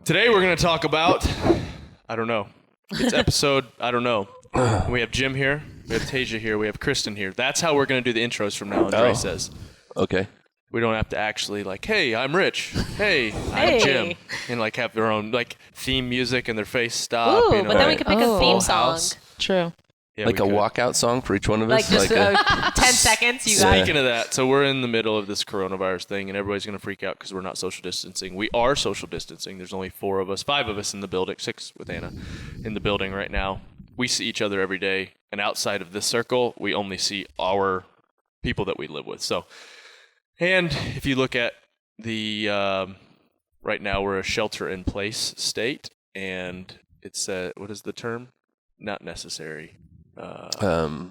Today we're going to talk about, I don't know. It's episode, I don't know. We have Jim here. We have Tasia here. We have Kristin here. That's how we're going to do the intros from now on, Dre says. Okay. We don't have to actually hey, I'm Rich. Hey, I'm Jim. And have their own theme music and their face stop. Ooh, but then we could pick a theme song. House. True. Yeah, a walkout song for each one of us? Just 10 seconds. Speaking of that, so we're in the middle of this coronavirus thing, and everybody's going to freak out because we're not social distancing. We are social distancing. There's only 5 of us in the building, 6 with Anna in the building right now. We see each other every day, and outside of this circle, we only see our people that we live with. So, and if you look at the, right now we're a shelter-in-place state, and it's, what is the term? Not necessary.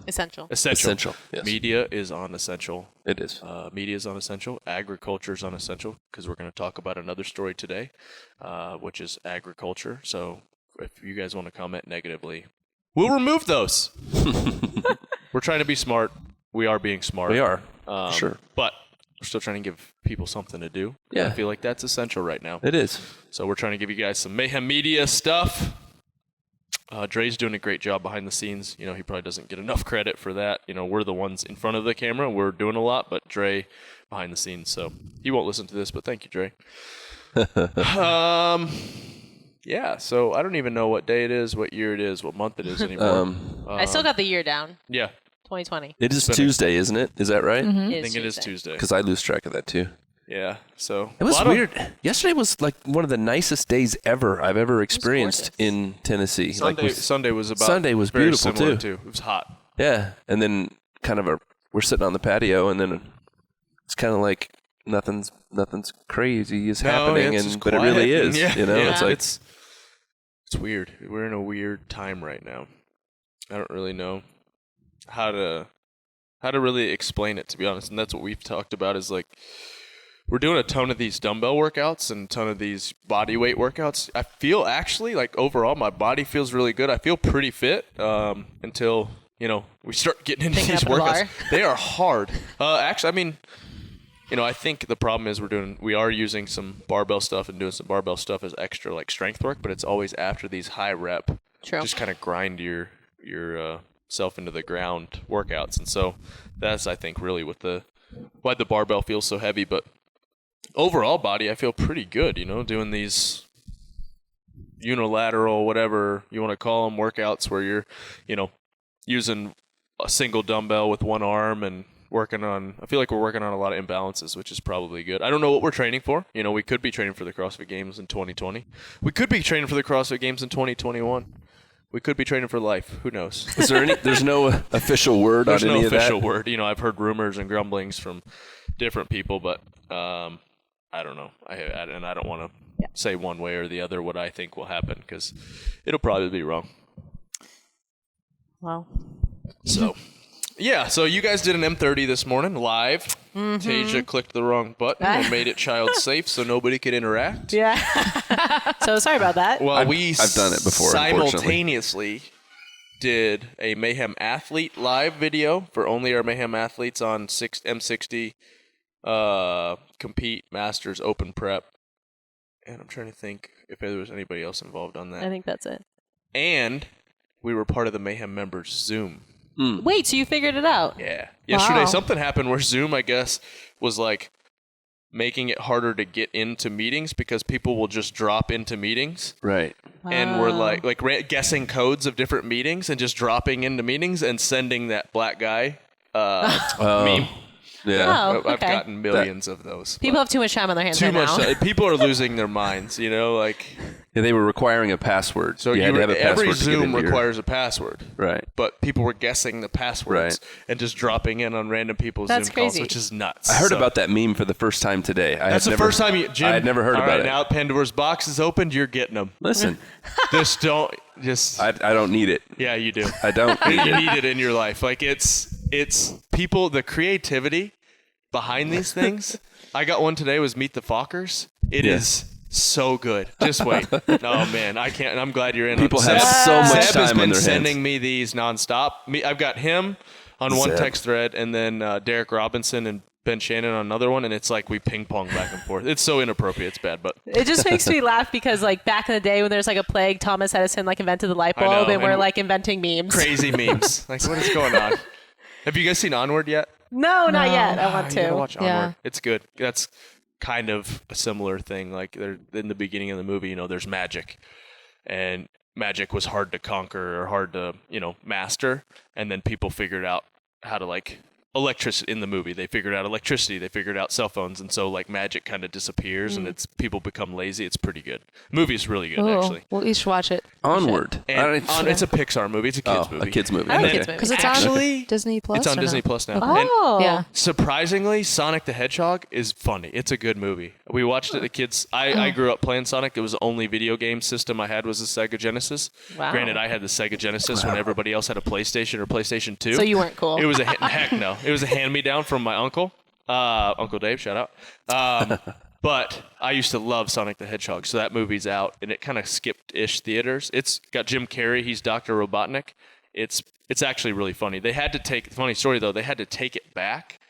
Essential. Yes. Media is on essential. It is. Media is on essential. Agriculture is on essential because we're going to talk about another story today, which is agriculture. So if you guys want to comment negatively, we'll remove those. We're trying to be smart. We are being smart. We are. Sure. But we're still trying to give people something to do. Yeah. I feel like that's essential right now. It is. So we're trying to give you guys some Mayhem Media stuff. Dre's doing a great job behind the scenes. He probably doesn't get enough credit for that. We're the ones in front of the camera. We're doing a lot, but Dre behind the scenes. So he won't listen to this, but thank you, Dre. Yeah, so I don't even know what day it is, what year it is, what month it is anymore. I still got the year down. Yeah. 2020. It is Tuesday, isn't it? Is that right? Mm-hmm. I think it is Tuesday. Because I lose track of that too. Yeah, so it was weird. Yesterday was one of the nicest days I've ever experienced in Tennessee. Sunday was beautiful too. It was hot. Yeah, and then we're sitting on the patio, and then it's kind of like nothing's crazy is happening, but it really is. Yeah. It's it's weird. We're in a weird time right now. I don't really know how to really explain it, to be honest. And that's what we've talked about is we're doing a ton of these dumbbell workouts and a ton of these body weight workouts. I feel actually overall my body feels really good. I feel pretty fit until, we start getting into these workouts. They are hard. Actually, I think the problem is we are using some barbell stuff and doing some barbell stuff as extra like strength work, but it's always after these high rep, just kind of grind your self into the ground workouts. And so that's, I think, really why the barbell feels so heavy. But overall body, I feel pretty good, doing these unilateral, whatever you want to call them, workouts where you're, using a single dumbbell with one arm and I feel like we're working on a lot of imbalances, which is probably good. I don't know what we're training for. We could be training for the CrossFit Games in 2020. We could be training for the CrossFit Games in 2021. We could be training for life. Who knows? Is there there's no official word on any of that? There's no official word. I've heard rumors and grumblings from different people, but I don't know. I don't want to say one way or the other what I think will happen because it'll probably be wrong. Wow. So, yeah. So you guys did an M30 this morning live. Mm-hmm. Tasia clicked the wrong button and made it child safe so nobody could interact. Yeah. So sorry about that. Well, I've done it before. Simultaneously did a Mayhem Athlete live video for only our Mayhem athletes on M60 Compete Masters Open Prep. And I'm trying to think if there was anybody else involved on that. I think that's it. And we were part of the Mayhem members Zoom. Wait, so you figured it out? Yeah. Yesterday something happened where Zoom, I guess, was making it harder to get into meetings because people will just drop into meetings. Right. And we're guessing codes of different meetings and just dropping into meetings and sending that black guy meme. Yeah. Oh, okay. I've gotten millions of those. People have too much time on their hands too right much now. People are losing their minds, Yeah, they were requiring a password. So you had to have a password every to get Zoom into requires a password. Right. But people were guessing the passwords and just dropping in on random people's That's Zoom crazy. calls, which is nuts. I heard about that meme for the first time today. That's the first time Jim. I had never heard about it. Now Pandora's box is opened. You're getting them. Listen. I don't need it. Yeah, you do. I don't need You it. need it in your life. It's people, the creativity behind these things. I got one today was Meet the Fockers. It is so good. Just wait. Oh man, I can't. I'm glad you're in. People have so much Seb time has on been their sending hands. me these nonstop. I've got him on one Seb. text thread, and then Derek Robinson and Ben Shannon on another one, and it's like we ping pong back and forth. It's so inappropriate. It's bad, but It just makes me laugh because like back in the day when there's like a plague, Thomas Edison like invented the light I know, bulb, and we're and like inventing memes. crazy memes. Like, what is going on? Have you guys seen Onward yet? No, not yet. I want You gotta to. watch Onward. Yeah. It's good. That's kind of a similar thing. Like, they're in the beginning of the movie, there's magic, and magic was hard to conquer or hard to master, and then people figured out how to like electricity in the movie. They figured out electricity. They figured out cell phones, and so like magic kind of disappears, and it's people become lazy. It's pretty good. The movie's really good, Ooh, actually. we'll each watch it. Onward. And it's a Pixar movie. It's a kids movie. A kids movie. I like And kids then- movies. Because it's Actually, on Disney Plus. It's on or Disney no? Plus now. Okay. And Oh, Yeah. surprisingly, Sonic the Hedgehog is funny. It's a good movie. We watched it. The kids. I grew up playing Sonic. It was the only video game system I had was the Sega Genesis. Wow. Granted, I had the Sega Genesis when everybody else had a PlayStation or PlayStation 2. So you weren't cool. It was heck no. It was a hand me down from my uncle, Uncle Dave. Shout out. But I used to love Sonic the Hedgehog. So that movie's out, and it kind of skipped-ish theaters. It's got Jim Carrey. He's Dr. Robotnik. It's actually really funny. They had to funny story though. They had to take it back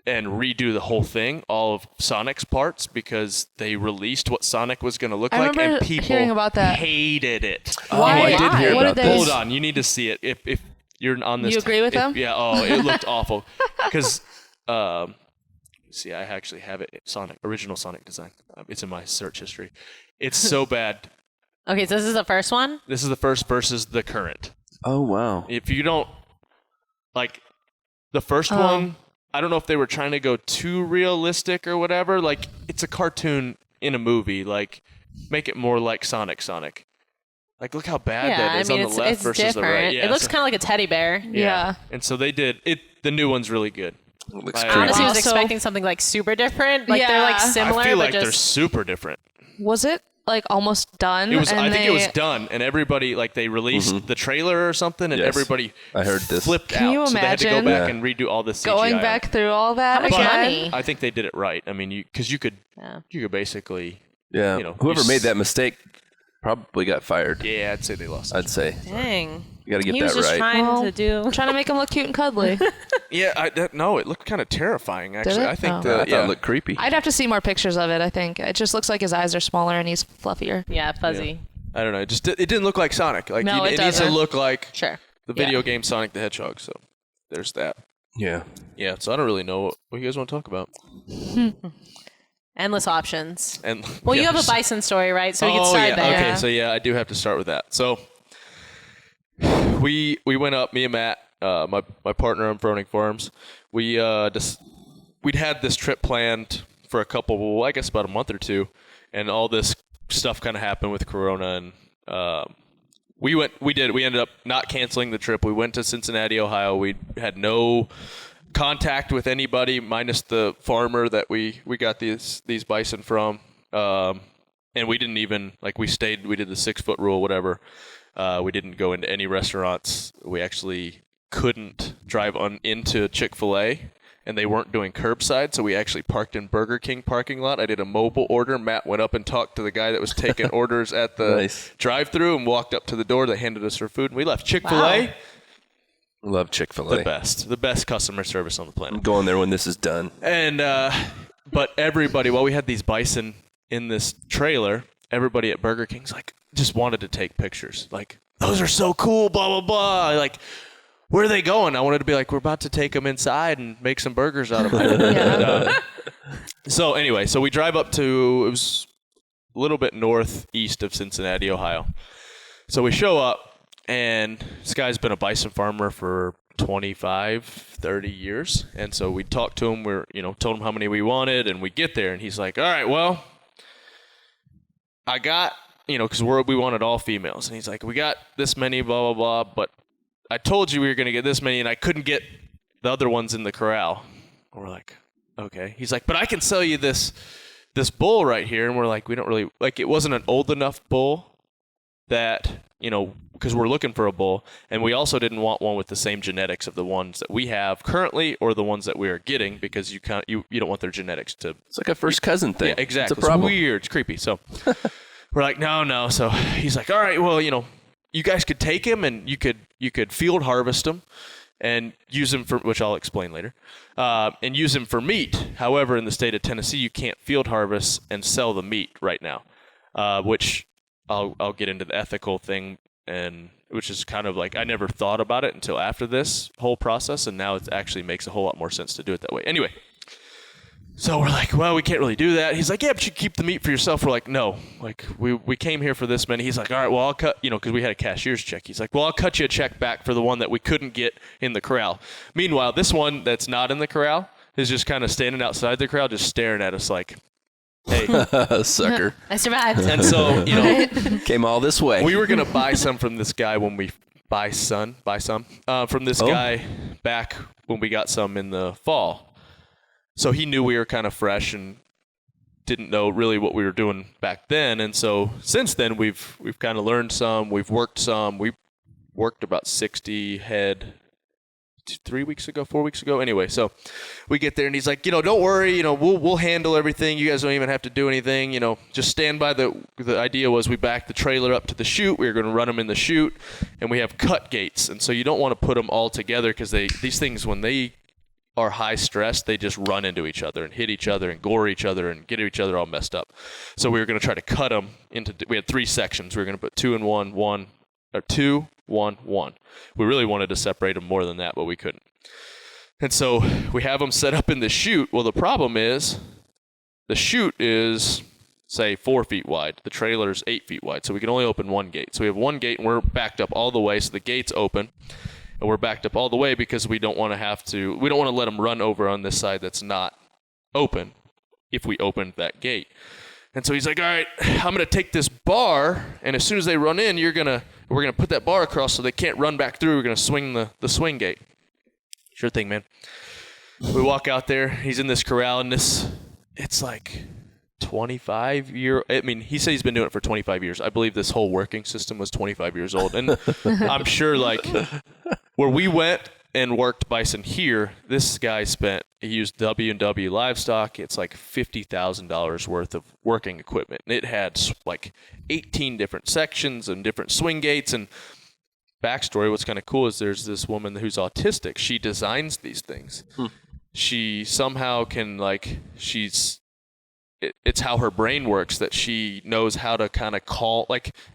and redo the whole thing, all of Sonic's parts, because they released what Sonic was going to look I like, remember and people hearing about that. hated it. Why? I did hear What about did they- Hold on, you need to see it. If you're on this, You agree with them? Yeah. Oh, it looked awful. Because, see, I actually have it. Original Sonic design. It's in my search history. It's so bad. Okay, so this is the first one. This is the first versus the current. Oh, wow. If you don't like the first Oh. one, I don't know if they were trying to go too realistic or whatever. Like, it's a cartoon in a movie. Like, make it more like Sonic. Like, look how bad Yeah, that is I mean on the left it's versus different. the right. Yeah, it looks so- kind of like a teddy bear. Yeah. And so they did it. The new one's really good. It looks I creepy. Honestly, I was Wow, so- expecting something like super different. Like they're like Yeah. similar, I feel but like they're just super different. Was it like almost done? It was. and I think it was they- done, and everybody like they released the trailer or something, and Yes. everybody I heard this. flipped Can out. you So they had to go imagine? back and redo all this CGI. going back through all that How much again. money? I think they did it right. I mean, because you could Yeah. basically. Yeah. Whoever you made that mistake probably got fired. Yeah, I'd say they lost. I'd say. Dang. You got to get He that was just right. trying Well, to do. Trying to make him look cute and cuddly. Yeah, no, it looked kind of terrifying. Actually, it? I think Oh. I the thought it looked creepy. I'd have to see more pictures of it, I think. It just looks like his eyes are smaller and he's fluffier. Yeah, fuzzy. I don't know. It didn't look like Sonic. Like No, it it needs to doesn't. look like Sure. the video game Sonic the Hedgehog. So there's that. Yeah. Yeah. So I don't really know what you guys want to talk about. Endless options. And Well, you have a yes. Bison story, right? So we can Oh, start yeah. there. Okay, so yeah, I do have to start with that. So we went up, me and Matt, my partner on Froning Farms. We'd had this trip planned for I guess about a month or two, and all this stuff kind of happened with Corona, and we ended up not canceling the trip. We went to Cincinnati, Ohio. We had no contact with anybody minus the farmer that we got these bison from. And we didn't even, we did the 6-foot rule, whatever. We didn't go into any restaurants. We actually couldn't drive into Chick-fil-A, and they weren't doing curbside, so we actually parked in Burger King parking lot. I did a mobile order. Matt went up and talked to the guy that was taking orders at the Nice. drive-thru and walked up to the door. They handed us our food, and we left. Chick-fil-A, Wow. Love Chick-fil-A. the best customer service on the planet. I'm going there when this is done. And but everybody, while we had these bison in this trailer, everybody at Burger King's just wanted to take pictures. Like, those are so cool, blah blah blah. Like, where are they going? I wanted to be like, we're about to take them inside and make some burgers out of them. So anyway, so we drive up to, it was a little bit northeast of Cincinnati, Ohio. So we show up, and this guy's been a bison farmer for 25, 30 years. And so we talked to him, told him how many we wanted, and we get there, and he's like, all right, well, I got, because we wanted all females. And he's like, we got this many, blah, blah, blah, but I told you we were going to get this many, and I couldn't get the other ones in the corral. And we're like, okay. He's like, but I can sell you this bull right here. And we're like, we don't really, it wasn't an old enough bull that, because we're looking for a bull, and we also didn't want one with the same genetics of the ones that we have currently or the ones that we are getting, because you don't want their genetics to. It's like a first cousin thing. Yeah, exactly. It's a problem. Weird. It's creepy. So we're like, no. So he's like, all right, well, you guys could take him and you could field harvest him, and use him for, which I'll explain later, and use him for meat. However, in the state of Tennessee, you can't field harvest and sell the meat right now, which I'll get into the ethical thing, and which is kind of like I never thought about it until after this whole process, and now it actually makes a whole lot more sense to do it that way. Anyway, so we're like, well, we can't really do that. He's like, yeah, but you keep the meat for yourself. We're like, no, like we came here for this many. He's like, all right, well, I'll cut, because we had a cashier's check. He's like, well, I'll cut you a check back for the one that we couldn't get in the corral. Meanwhile, this one that's not in the corral is just kind of standing outside the corral, just staring at us like, hey, sucker. I survived. And so, Came all this way. we were going to buy some from this guy when we buy some from this guy back when we got some in the fall. So he knew we were kind of fresh and didn't know really what we were doing back then. And so since then, we've kind of learned some. We've worked some. We worked about 60 head 4 weeks ago. Anyway, so we get there and he's like, don't worry, we'll handle everything. You guys don't even have to do anything. Just stand by the idea was we backed the trailer up to the chute. We were going to run them in the chute, and we have cut gates. And so you don't want to put them all together because these things, when they are high stress, they just run into each other and hit each other and gore each other and get each other all messed up. So we were going to try to cut them into, we had 3 sections. We were going to put 2 in 1, 1, or 2, 1, 1. We really wanted to separate them more than that, but we couldn't. And so we have them set up in the chute. Well, the problem is the chute is, say, 4 feet wide. The trailer's 8 feet wide, so we can only open one gate. So we have one gate, and we're backed up all the way, so the gate's open. And we're backed up all the way because we don't want to let them run over on this side that's not open if we open that gate. And so he's like, all right, I'm going to take this bar, and as soon as they run in, we're going to put that bar across so they can't run back through. We're going to swing the swing gate. Sure thing, man. We walk out there. He's in this corral, and it's like 25 year. I mean, he said he's been doing it for 25 years. I believe this whole working system was 25 years old. And I'm sure, like, where we went and worked bison here, this guy he used W&W livestock. It's like $50,000 worth of working equipment. And it had like 18 different sections and different swing gates. And backstory, what's kind of cool is there's this woman who's autistic. She designs these things. She somehow can, like, it's how her brain works that she knows how to kind of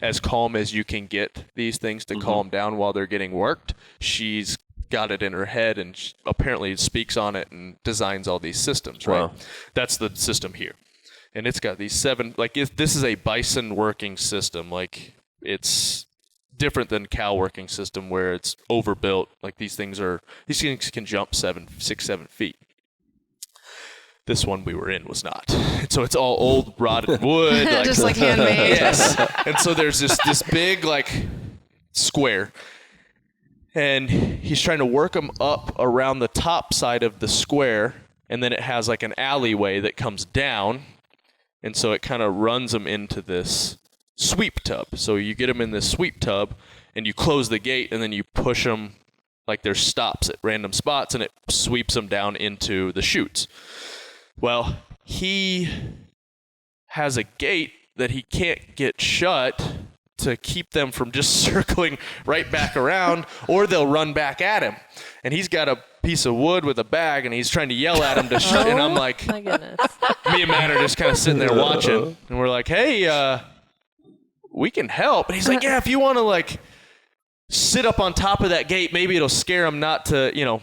as calm as you can get these things to calm down while they're getting worked. She's got it in her head and apparently speaks on it and designs all these systems, right? Wow. That's the system here. And it's got these 7, this is a bison working system. Like, it's different than cow working system where it's overbuilt. Like, these things can jump 6, 7 feet. This one we were in was not. So it's all old rotted wood. Just like handmade. Yes. And so there's this big, like, square. And he's trying to work them up around the top side of the square. And then it has like an alleyway that comes down. And so it kind of runs them into this sweep tub. So you get them in this sweep tub and you close the gate and then you push them, like, there's stops at random spots, and it sweeps them down into the chutes. Well, he has a gate that he can't get shut to keep them from just circling right back around, or they'll run back at him. And he's got a piece of wood with a bag, and he's trying to yell at him to shut. And I'm like, My goodness. me and Matt are just kind of sitting there watching, and we're like, hey, we can help. And he's like, yeah, if you want to, like, sit up on top of that gate, maybe it'll scare them not to,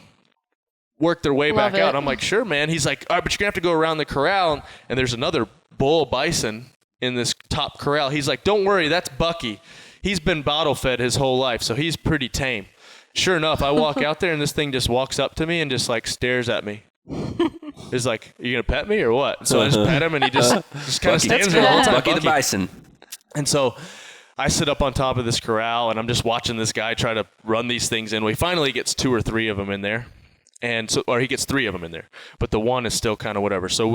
work their way Love back out. it. And I'm like, sure, man. He's like, all right, but you're going to have to go around the corral, and there's another bull bison in this top corral. He's like, don't worry, that's Bucky. He's been bottle fed his whole life, so he's pretty tame. Sure enough, I walk out there, and this thing just walks up to me and just, like, stares at me. He's like, are you going to pet me or what? So I just pet him, and he just kind of stands there the whole time. Bucky the Bison. And so I sit up on top of this corral, and I'm just watching this guy try to run these things in. Well, he finally gets 2 or 3 of them in there. Or he gets 3 of them in there, but the one is still kind of whatever. So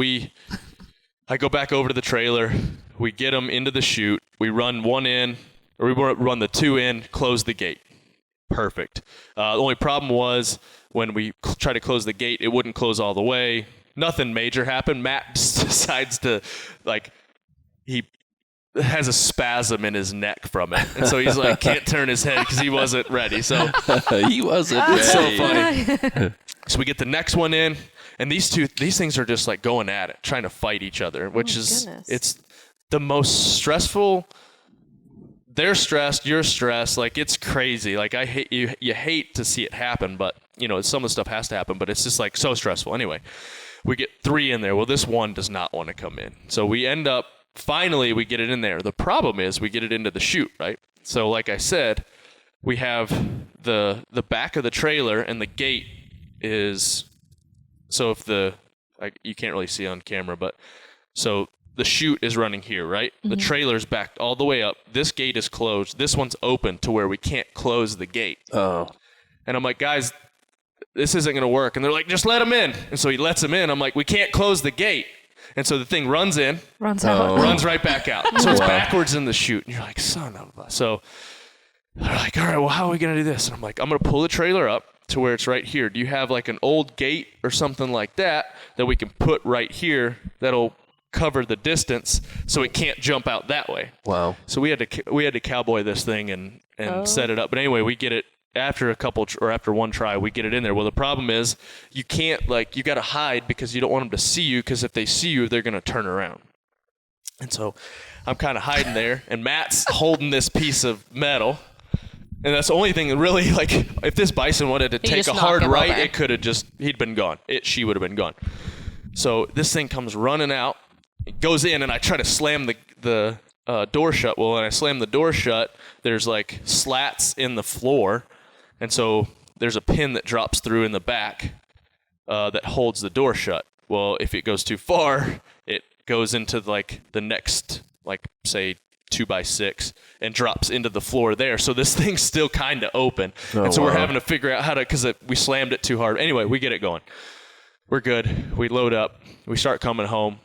I go back over to the trailer. We get them into the chute. We run 1 in, or we run the 2 in, close the gate. Perfect. The only problem was when we try to close the gate, it wouldn't close all the way. Nothing major happened. Matt just decides to, like, has a spasm in his neck from it, and so he's like can't turn his head because he wasn't ready. So He wasn't ready. it's so funny. So we get the next one in, and these things are just like going at it, trying to fight each other, which it's the most stressful. They're stressed, you're stressed, like it's crazy. Like I hate you hate to see it happen, but some of the stuff has to happen, but it's just like so stressful. Anyway, we get 3 in there. Well, this one does not want to come in. So we end up finally we get it in there. The problem is we get it into the chute, right? So like I said, we have the back of the trailer, and the gate is, so if you can't really see on camera, but so the chute is running here, right? The trailer's backed all the way up. This gate is closed. This one's open to where we can't close the gate. Oh. And I'm like, guys, this isn't going to work. And they're like, just let him in. And so he lets him in. I'm like, we can't close the gate. And so the thing runs in, runs right back out. So it's backwards in the chute. And you're like, son of a. So they're like, all right, well, how are we going to do this? And I'm like, I'm going to pull the trailer up to where it's right here. Do you have like an old gate or something like that we can put right here that'll cover the distance so it can't jump out that way? Wow. So we had to cowboy this thing and set it up. But anyway, we get it after after one try, we get it in there. Well, the problem is you can't, you got to hide because you don't want them to see you, because if they see you, they're going to turn around. And so I'm kind of hiding there, and Matt's holding this piece of metal. And that's the only thing that really, if this Bison wanted to take a hard right, it could have he'd been gone. She would have been gone. So this thing comes running out, it goes in, and I try to slam the door shut. Well, when I slam the door shut, there's slats in the floor. And so there's a pin that drops through in the back that holds the door shut. Well, if it goes too far, it goes into the next, say, 2x6 and drops into the floor there. So this thing's still kind of open. And so we're having to figure out how to, because we slammed it too hard. Anyway, we get it going. We're good. We load up. We start coming home.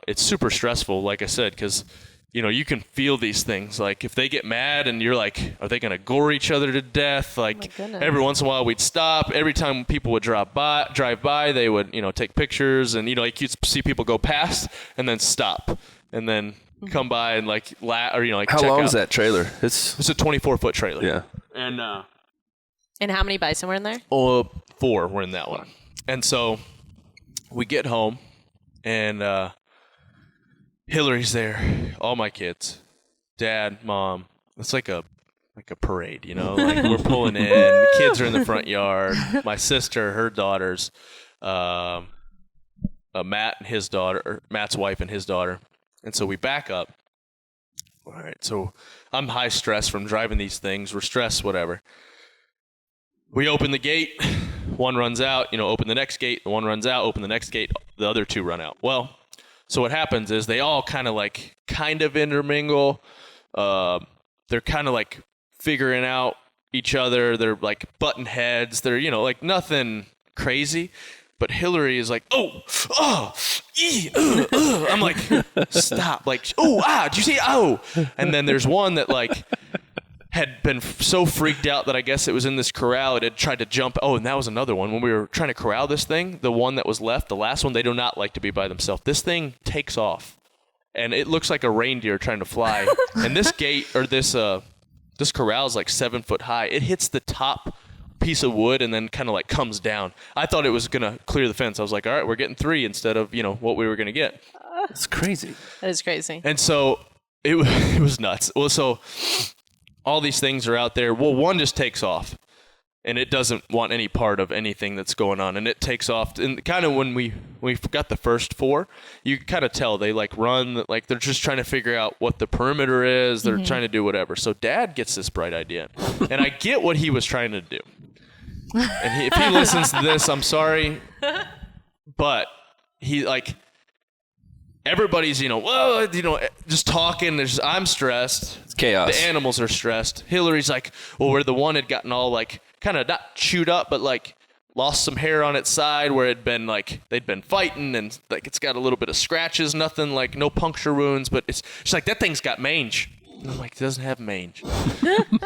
It's super stressful, like I said, because you can feel these things. If they get mad and you're like, are they going to gore each other to death? Every once in a while we'd stop. Every time people would drive by, they would, take pictures, and, you'd see people go past and then stop and then come by and how long is that trailer? It's a 24-foot trailer. Yeah. And how many bison were in there? 4 were in that one. And so we get home, and Hillary's there, all my kids, dad, mom. It's like a parade, we're pulling in. The kids are in the front yard. My sister, her daughters, Matt and his daughter, or Matt's wife and his daughter. And so we back up. All right, so I'm high stress from driving these things. We're stressed, whatever. We open the gate. One runs out, open the next gate. The one runs out, open the next gate. The other 2 run out. Well, so what happens is they all kind of intermingle. They're kind of figuring out each other. They're button heads. They're, nothing crazy. But Hillary is I'm like, stop. Did you see? Oh. And then there's one that had been so freaked out that I guess it was in this corral. It had tried to jump. Oh, and that was another one. When we were trying to corral this thing, the one that was left, the last one, they do not like to be by themselves. This thing takes off, and it looks like a reindeer trying to fly. And this gate, or this corral is 7 foot high. It hits the top piece of wood and then kind of comes down. I thought it was going to clear the fence. I was like, all right, we're getting 3 instead of, what we were going to get. It's crazy. That is crazy. And so it was nuts. Well, so all these things are out there. Well, one just takes off, and it doesn't want any part of anything that's going on, and it takes off. And kind of when we got the first 4, you kind of tell they run, they're just trying to figure out what the perimeter is. They're trying to do whatever. So Dad gets this bright idea, and I get what he was trying to do. And if he listens to this, I'm sorry, but he everybody's, just talking. I'm stressed. It's chaos. The animals are stressed. Hillary's where the one had gotten all kind of not chewed up, but lost some hair on its side where it'd been they'd been fighting, and it's got a little bit of scratches, nothing no puncture wounds, but she's that thing's got mange. And I'm it doesn't have mange.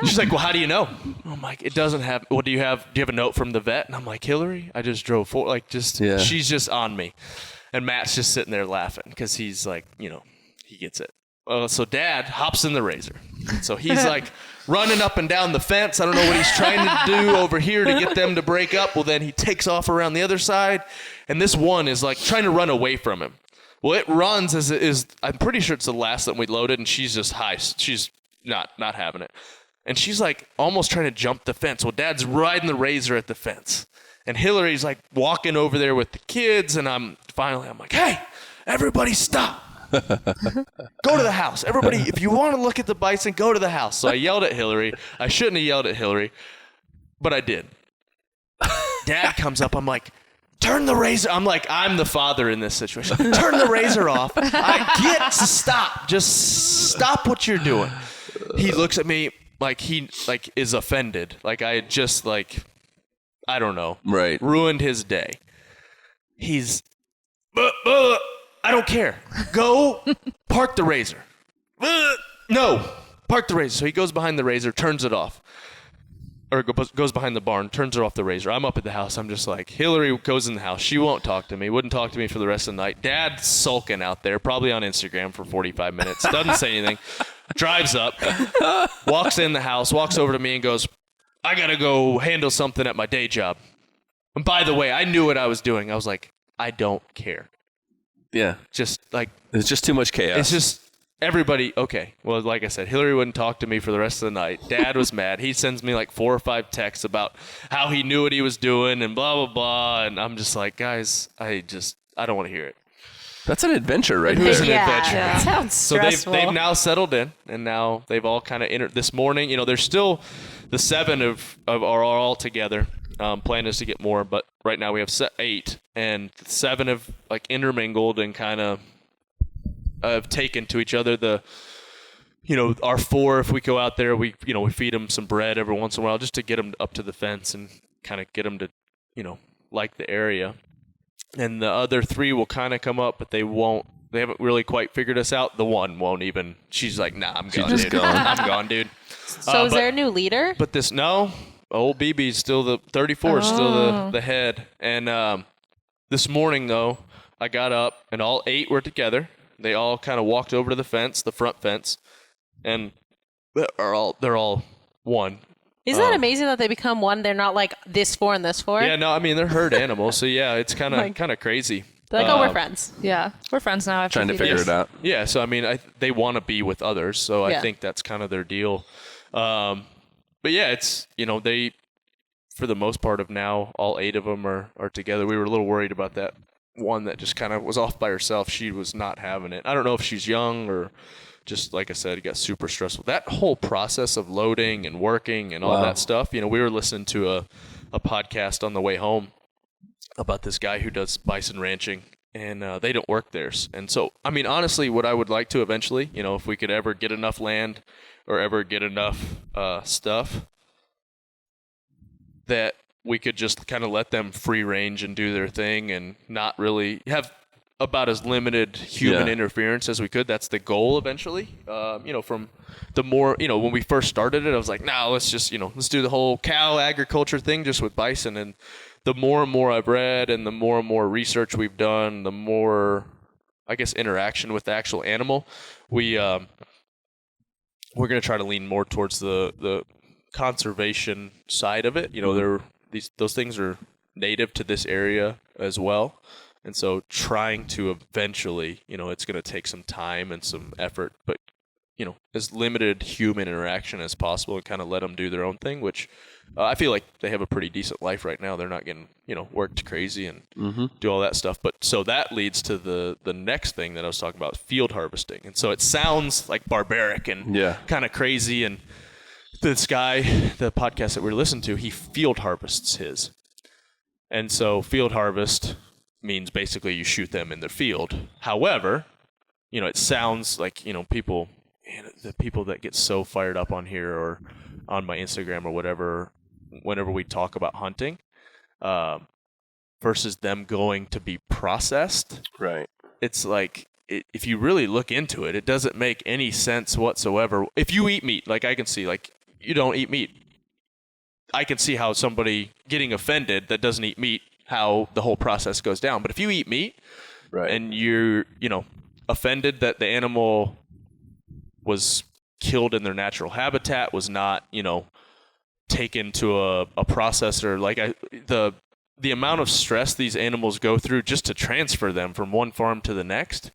She's well, how do you know? I'm it doesn't have. Well, do you have a note from the vet? And I'm Hillary, I just drove for she's just on me. And Matt's just sitting there laughing because he's he gets it. So Dad hops in the razor. So he's like running up and down the fence. I don't know what he's trying to do over here to get them to break up. Well, then he takes off around the other side, and this one is like trying to run away from him. Well, it runs as it is. I'm pretty sure it's the last that we loaded, and she's just high. She's not having it. And she's like almost trying to jump the fence. Well, Dad's riding the razor at the fence. And Hillary's like walking over there with the kids, and I'm like, hey, everybody stop. Go to the house. Everybody, if you want to look at the bison, go to the house. So I yelled at Hillary. I shouldn't have yelled at Hillary, but I did. Dad comes up. I'm like, turn the razor. I'm the father in this situation. Turn the razor off. I get to stop. Just stop what you're doing. He looks at me like he is offended. Like I had just I don't know. Right. Ruined his day. He's, I don't care. Go park the razor. No, park the razor. So he goes behind the razor, turns it off. Or goes behind the barn, turns it off the razor. I'm up at the house. I'm just like, Hillary goes in the house. She won't talk to me. Wouldn't talk to me for the rest of the night. Dad's sulking out there, probably on Instagram for 45 minutes. Doesn't say anything. Drives up, walks in the house, walks over to me and goes, I got to go handle something at my day job. And by the way, I knew what I was doing. I was like, I don't care. Yeah. Just like... It's just too much chaos. It's just... Everybody, okay. Well, like I said, Hillary wouldn't talk to me for the rest of the night. Dad was mad. He sends me like 4 or 5 texts about how he knew what he was doing and blah, blah, blah. And I'm just like, guys, I don't want to hear it. That's an adventure, right? It is an Yeah, adventure. that sounds stressful. So they've now settled in, and now they've all kind of entered this morning. You know, there's still the 7 are all together. Plan is to get more, but right now we have 8, and 7 have like intermingled and kind of have taken to each other. Our 4, if we go out there, we feed them some bread every once in a while just to get them up to the fence and kind of get them to, like the area. And the other 3 will kind of come up, but they haven't really quite figured us out. The one won't even. She's like, nah, I'm gone, dude. I'm gone, dude. So is there a new leader? But old BB's still the 34 is still the head. And this morning, though, I got up, and all 8 were together. They all kind of walked over to the fence, the front fence, and they're all one. Isn't that amazing that they become one? They're not like this 4 and this 4? Yeah, no, I mean, they're herd animals, so yeah, it's kind of crazy. They're like, we're friends. Yeah, we're friends now. After Trying to figure it out. Yeah, so I mean, they want to be with others, so I think that's kind of their deal. But yeah, it's, they, for the most part of now, all 8 of them are together. We were a little worried about that one that just kind of was off by herself. She was not having it. I don't know if she's young or just, like I said, it got super stressful. That whole process of loading and working and all that stuff, we were listening to a podcast on the way home about this guy who does bison ranching, and they don't work theirs. And so, I mean, honestly, what I would like to eventually, if we could ever get enough land or ever get enough stuff, that we could just kind of let them free range and do their thing and not really have about as limited human interference as we could. That's the goal eventually. From the more, when we first started it, I was like, no, let's just, let's do the whole cow agriculture thing just with bison. And the more and more I've read and the more and more research we've done, the more, I guess, interaction with the actual animal, we're going to try to lean more towards the conservation side of it. Those things are native to this area as well. And so trying to eventually, it's going to take some time and some effort, but, as limited human interaction as possible and kind of let them do their own thing, which I feel like they have a pretty decent life right now. They're not getting, worked crazy and do all that stuff. But so that leads to the next thing that I was talking about, field harvesting. And so it sounds like barbaric and kind of crazy. And this guy, the podcast that we were listening to, he field harvests his. And so field harvest means basically you shoot them in the field. However, it sounds like, the people that get so fired up on here or on my Instagram or whatever, whenever we talk about hunting, versus them going to be processed. Right. It's like, if you really look into it, it doesn't make any sense whatsoever. If you eat meat, like I can see, like you don't eat meat, I can see how somebody getting offended that doesn't eat meat, how the whole process goes down. But if you eat meat, right, and you're, offended that the animal was killed in their natural habitat, was not, taken to a processor. Like the amount of stress these animals go through just to transfer them from one farm to the next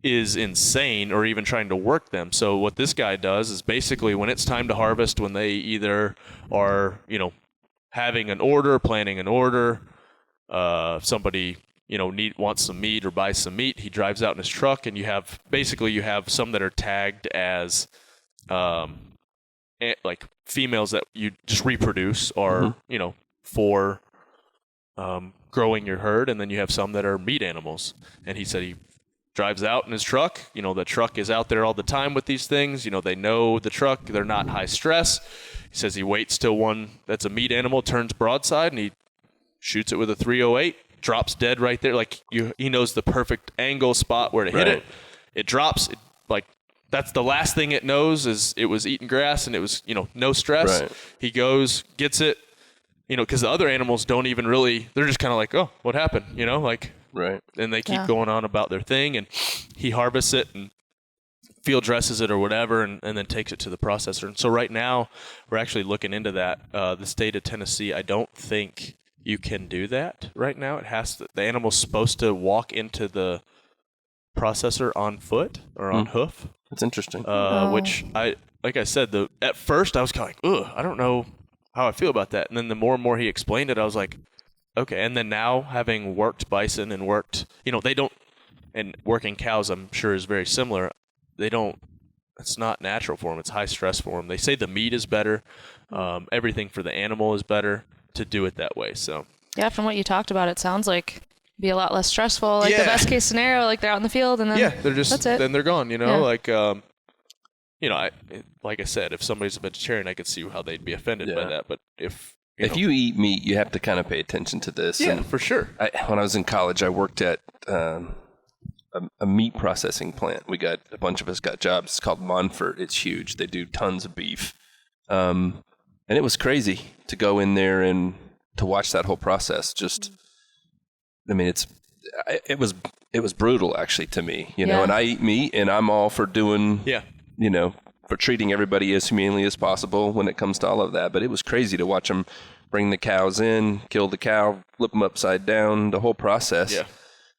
is insane, or even trying to work them. So what this guy does is basically when it's time to harvest, when they either are, having an order, planning an order, somebody, wants some meat or buys some meat, he drives out in his truck, and you have some that are tagged as like females that you just reproduce or, for growing your herd, and then you have some that are meat animals. And he said he drives out in his truck. The truck is out there all the time with these things. They know the truck. They're not high stress. He says he waits till one that's a meat animal turns broadside, and he shoots it with a 308, drops dead right there. Like he knows the perfect angle spot where to hit it. It drops. That's the last thing it knows is it was eating grass, and it was, no stress. Right. He goes, gets it, because the other animals don't even really, they're just kind of like, oh, what happened? Right. And they keep going on about their thing, and he harvests it and field dresses it or whatever, and then takes it to the processor. And so right now we're actually looking into that. The state of Tennessee, I don't think you can do that right now. The animal's supposed to walk into the processor on foot or on hoof. That's interesting. Which like I said, at first I was kind of like, ugh, I don't know how I feel about that. And then the more and more he explained it, I was like, okay. And then now, having worked bison and worked, they don't, and working cows, I'm sure is very similar. It's not natural for them. It's high stress for them. They say the meat is better. Everything for the animal is better to do it that way. So yeah, from what you talked about, it sounds like it'd be a lot less stressful. Like the best case scenario, like they're out in the field and then they're just, that's it. Then they're gone, like I said, if somebody's a vegetarian, I could see how they'd be offended by that. But if you eat meat, you have to kind of pay attention to this. Yeah, for sure. When I was in college, I worked at a meat processing plant. A bunch of us got jobs. It's called Monfort. It's huge. They do tons of beef. And it was crazy to go in there and to watch that whole process. It was brutal actually to me, and I eat meat and I'm all for doing, for treating everybody as humanely as possible when it comes to all of that. But it was crazy to watch them bring the cows in, kill the cow, flip them upside down, the whole process. Yeah.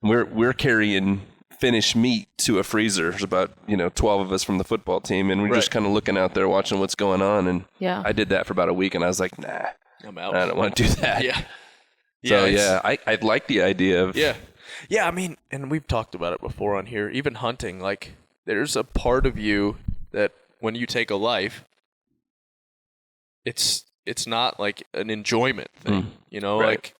We're carrying finished meat to a freezer. There's about, 12 of us from the football team, and we're just kind of looking out there watching what's going on. And I did that for about a week, and I was like, nah, I'm out. I don't want to do that. Yeah. So I'd like the idea of Yeah, I mean, and we've talked about it before on here, even hunting, like there's a part of you that when you take a life, it's not like an enjoyment thing, like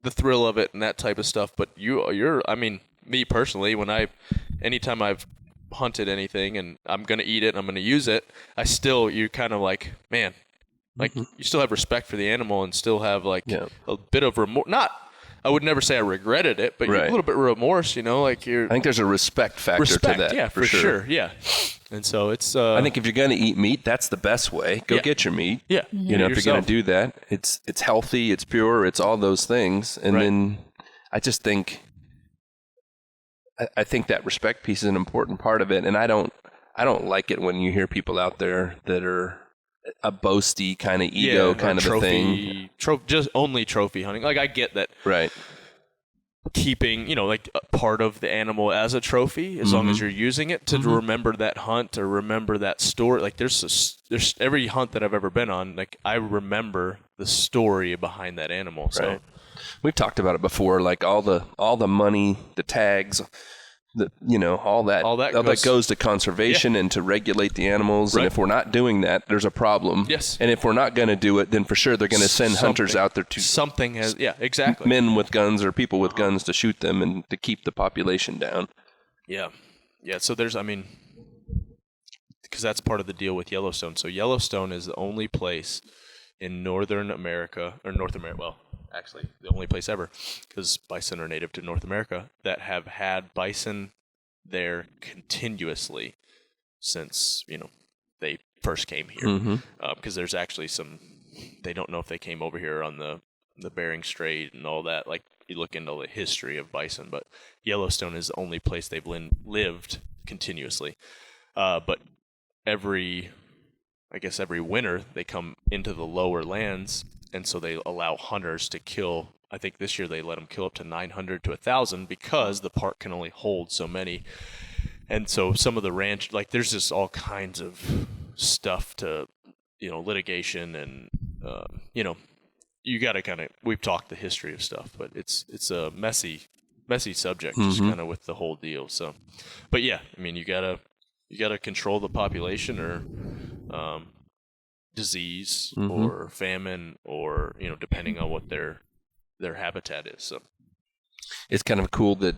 the thrill of it and that type of stuff. But me personally, anytime I've hunted anything and I'm going to eat it and I'm going to use it, you kind of like, man, like you still have respect for the animal and still have like a bit of remorse. I would never say I regretted it, but you're a little bit of remorse, like I think there's a respect factor to that. Yeah, for sure. Yeah. And so it's, I think if you're going to eat meat, that's the best way. Go get your meat. Yeah. If you're going to do that, it's healthy, it's pure, it's all those things. And then I just think, I think that respect piece is an important part of it. And I don't like it when you hear people out there that are a boasty kind of ego kind of trophy, a thing. Just only trophy hunting. Like I get that. Right. Keeping, like a part of the animal as a trophy, as long as you're using it to remember that hunt or remember that story. Like there's every hunt that I've ever been on, like I remember the story behind that animal. So we've talked about it before, like all the money, the tags, all that goes to conservation and to regulate the animals. And if we're not doing that, there's a problem. Yes. And if we're not going to do it, then for sure they're going to send hunters out there to exactly. Men with guns or people with guns to shoot them and to keep the population down. Yeah. Yeah. So because that's part of the deal with Yellowstone. So Yellowstone is the only place in North America, well, actually the only place ever, because bison are native to North America, that have had bison there continuously since, they first came here. Because there's actually they don't know if they came over here on the Bering Strait and all that. Like you look into the history of bison, but Yellowstone is the only place they've lived continuously. But every winter they come into the lower lands, and so they allow hunters to kill. I think this year they let them kill up to 900 to 1,000 because the park can only hold so many. And so some of the ranch, like there's just all kinds of stuff to, litigation and, you got to we've talked the history of stuff, but it's a messy subject, just kind of with the whole deal. So, but yeah, I mean, you gotta control the population or, disease or famine or, depending on what their habitat is. So it's kind of cool that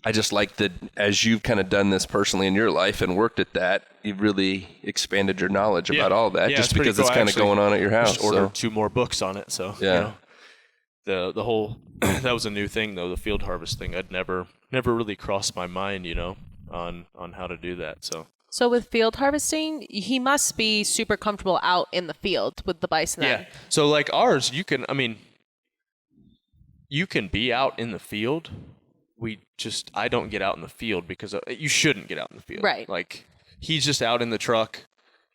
I just like that as you've kind of done this personally in your life and worked at that, you've really expanded your knowledge about all that just because it's kind of going on at your house. Just ordered 2 more books on it. So, the whole, that was a new thing though, the field harvest thing. I'd never really crossed my mind, on how to do that. So with field harvesting, he must be super comfortable out in the field with the bison. Yeah. So like ours, you can be out in the field. I don't get out in the field because you shouldn't get out in the field. Right. Like he's just out in the truck,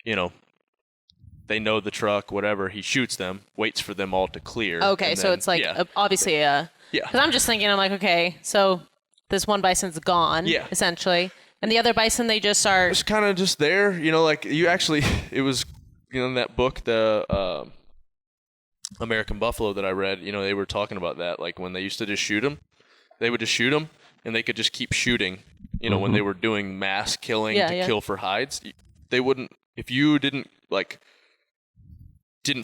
they know the truck, whatever. He shoots them, waits for them all to clear. Okay. So it's like, obviously, because I'm just thinking, I'm like, okay, so this one bison's gone, essentially. And the other bison, they just are. It's kind of just there, like you actually, it was, in that book, the American Buffalo that I read, they were talking about that. Like when they used to just shoot them, they would just shoot them and they could just keep shooting, when they were doing mass killing to kill for hides. They wouldn't, if you didn't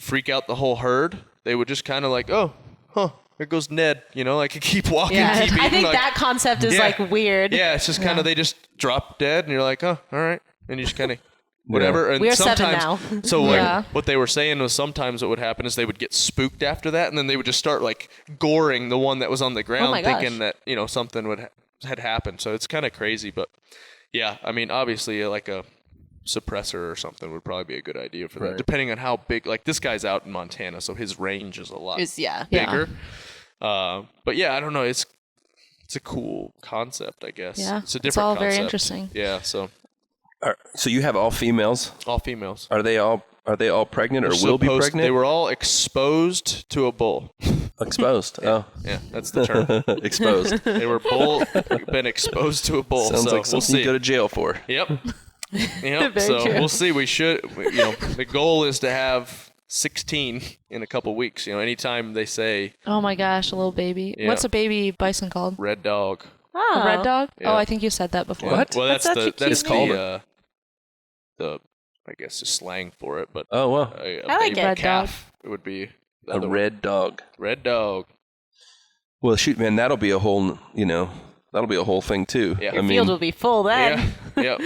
freak out the whole herd, they would just kind of like, oh, huh. There goes Ned, keep walking, keep eating. I think that concept is like weird. Yeah, it's just kind of, they just drop dead and you're like, oh, all right. And you just kind of, whatever. And we are sometimes, 7 now. So what they were saying was sometimes what would happen is they would get spooked after that and then they would just start like goring the one that was on the ground thinking that, something had happened. So it's kind of crazy. But yeah, I mean, obviously like a suppressor or something would probably be a good idea for that, depending on how big, like this guy's out in Montana, so his range is a lot bigger. But yeah, I don't know. It's a cool concept, I guess. Yeah, it's a different it's all concept. very interesting. Yeah, so you have all females? All females. Are they all pregnant or will be pregnant? They were all exposed to a bull. Exposed. Yeah, that's the term. Exposed. They were been exposed to a bull. Sounds so like something you go to jail for. Yep. So true. We'll see. We should. The goal is to have 16 in a couple weeks. Anytime they say. Oh my gosh, a little baby. Yeah. What's a baby bison called? Red dog. Oh. A red dog? Yeah. Oh, I think you said that before. What? Well, that's cute the I guess just slang for it, but oh well, a I like baby it. Red calf. It would be a red dog. Red dog. Well, shoot, man, that'll be a whole thing too. Yeah. Your field will be full then. Yeah.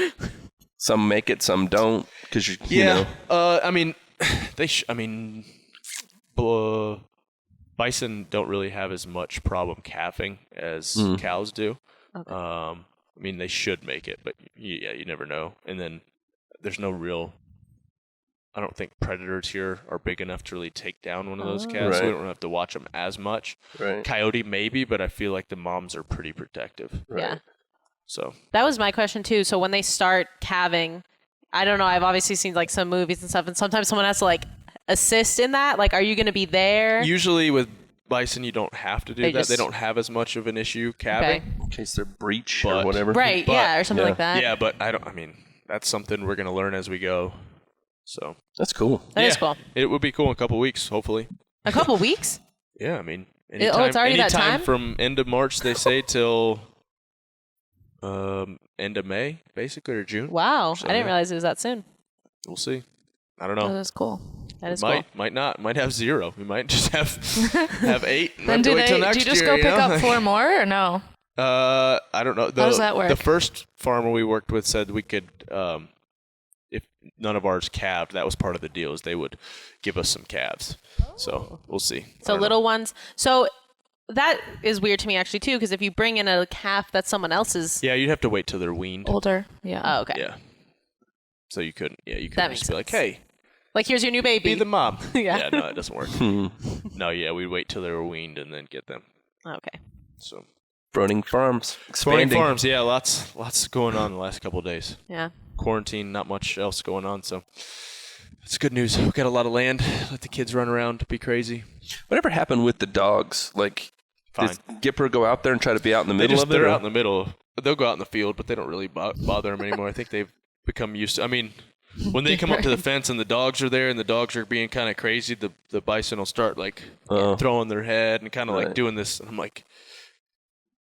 Some make it, some don't, because you know. I mean, bison don't really have as much problem calving as cows do. Okay. I mean, they should make it, but you never know. And then there's no real. I don't think predators here are big enough to really take down one of those calves. So we don't have to watch them as much. Right. Coyote maybe, but I feel like the moms are pretty protective. Right. Yeah. So that was my question too. So when they start calving, I don't know. I've obviously seen like some movies and stuff, and sometimes someone has to like assist in that. Like, are you going to be there? Usually with bison, you don't have to do that. They don't have as much of an issue calving. In case they're breech or whatever. Right. Yeah, or something like that. Yeah, but I mean, that's something we're going to learn as we go. So that's cool. That is cool. It would be cool in a couple weeks, hopefully. A couple weeks? Yeah, I mean, it's already that time? From end of March, they say, till end of May, basically, or June. Wow, So, I didn't realize it was that soon. We'll see. I don't know. Oh, that's cool. That is cool. Might not. Might have 0. We might just have 8. And Then have to do wait till next you just year, go pick up like- 4 more or no? I don't know. How does that work? The first farmer we worked with said we could, if none of ours calved, that was part of the deal, is they would give us some calves. So we'll see. So little ones. So that is weird to me actually too, because if you bring in a calf that's someone else's. Yeah, you'd have to wait till they're weaned. Older. Yeah. Oh, okay. Yeah. So you couldn't. Yeah, you That couldn't makes just be like, sense. hey, Like, here's your new baby. be the mom. Yeah. No, it doesn't work. No, yeah, we'd wait till they were weaned and then get them. Okay. So Froning Farms expanding. Froning Farms, yeah, lots going on the last couple of days. Yeah. Quarantine, not much else going on, so it's good news. We've got a lot of land. Let the kids run around, be crazy. Whatever happened with the dogs? Like, Fine. does Gipper go out there and try to be out in the middle of it? They're out in the middle. They'll go out in the field, but they don't really bother them anymore. I think they've become used to. I mean, when they come up to the fence and the dogs are there and the dogs are being kind of crazy, the bison will start like throwing their head and kind of like doing this. And I'm like,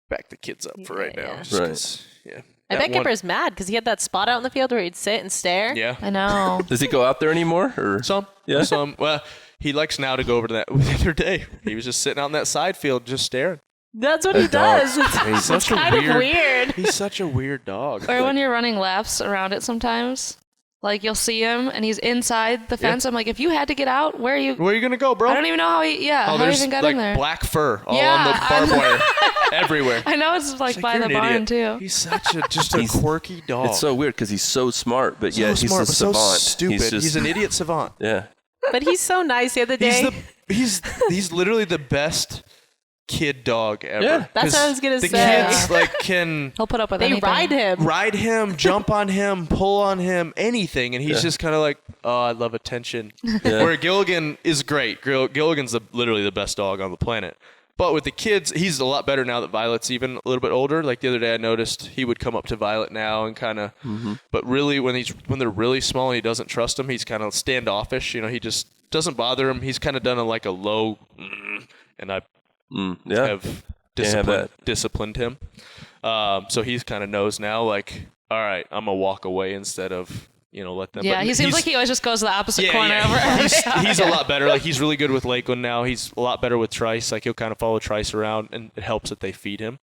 back the kids up for right now. Right. Yeah. I bet Gipper's mad because he had that spot out in the field where he'd sit and stare. Yeah. I know. Does he go out there anymore? Or? Some. Well, he likes now to go over to that. The other day, he was just sitting out in that side field just staring. That's what he does. It's kind of weird. He's such a weird dog. Or when you're running laps around it sometimes. Like, you'll see him, and he's inside the fence. I'm like, if you had to get out, where are you going to go, bro? I don't even know how he even got in there. There's black fur all on the barbed wire everywhere. I know it's like by the barn, too. He's such a quirky dog. It's so weird because he's so smart, but yet he's a savant. So stupid. He's an idiot savant. Yeah. But he's so nice the other day. He's literally the best kid dog ever. Yeah. That's what I was gonna say. The kids can He'll put up with they anything. ride him, jump on him, pull on him, anything, and he's just kind of like, oh, I love attention. Yeah. Where Gilligan is great. Gilligan's literally the best dog on the planet. But with the kids, he's a lot better now that Violet's even a little bit older. Like the other day, I noticed he would come up to Violet now and kind of. Mm-hmm. But really, when they're really small and he doesn't trust them, he's kind of standoffish. He just doesn't bother him. He's kind of done a low, and I have disciplined him. So he's kind of knows now, like, all right, I'm gonna walk away instead of let them. Yeah, but he seems like he always just goes to the opposite corner. He's a lot better. Like, he's really good with Lakeland now. He's a lot better with Trice. Like, he'll kind of follow Trice around, and it helps that they feed him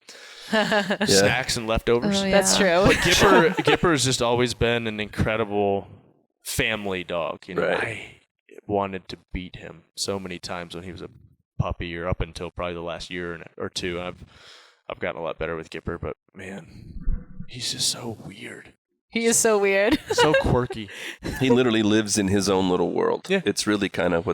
snacks and leftovers. Oh, yeah. That's true. But Gipper has just always been an incredible family dog. Right. I wanted to beat him so many times when he was a puppy, or up until probably the last year or two. And I've gotten a lot better with Gipper, but man, he's just so weird. He is so weird. So quirky. He literally lives in his own little world. Yeah. It's really kind of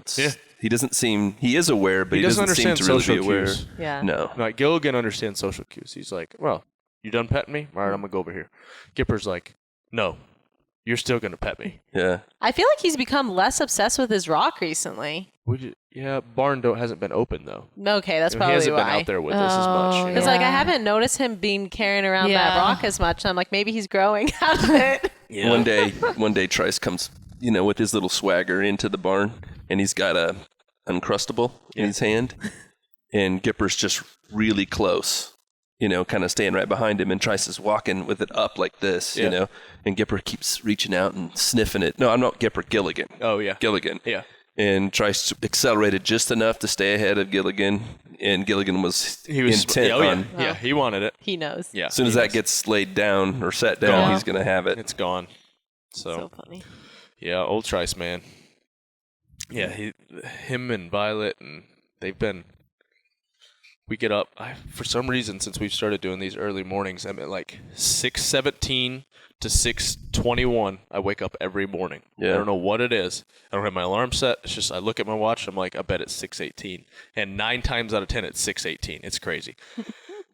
he doesn't seem, he is aware, but he doesn't seem to really be aware. Cues. Yeah. No. Like, Gilligan understands social cues. He's like, well, you done petting me? All right, I'm going to go over here. Gipper's like, no, you're still going to pet me. Yeah. I feel like he's become less obsessed with his rock recently. Barn hasn't been open, though. Okay, that's probably why. He hasn't been out there with us as much. Because I haven't noticed him being carrying around that rock as much. I'm like, maybe he's growing out of it. Yeah. One day Trice comes, with his little swagger into the barn, and he's got a Uncrustable in his hand, and Gipper's just really close, kind of staying right behind him, and Trice is walking with it up like this, and Gipper keeps reaching out and sniffing it. No, I'm not Gipper, Gilligan. Oh, yeah. Gilligan. Yeah. And Trice accelerated just enough to stay ahead of Gilligan, and Gilligan was intent on. Yeah, he wanted it. He knows. Yeah. As soon as that gets laid down or set down, he's going to have it. It's gone. So funny. Yeah, old Trice, man. Yeah, him and Violet, and we get up, for some reason, since we've started doing these early mornings, I'm at like 6:17 to 6:21. I wake up every morning. Yeah. I don't know what it is. I don't have my alarm set. It's just I look at my watch. I'm like, I bet it's 6:18. And 9 times out of 10, it's 6:18. It's crazy.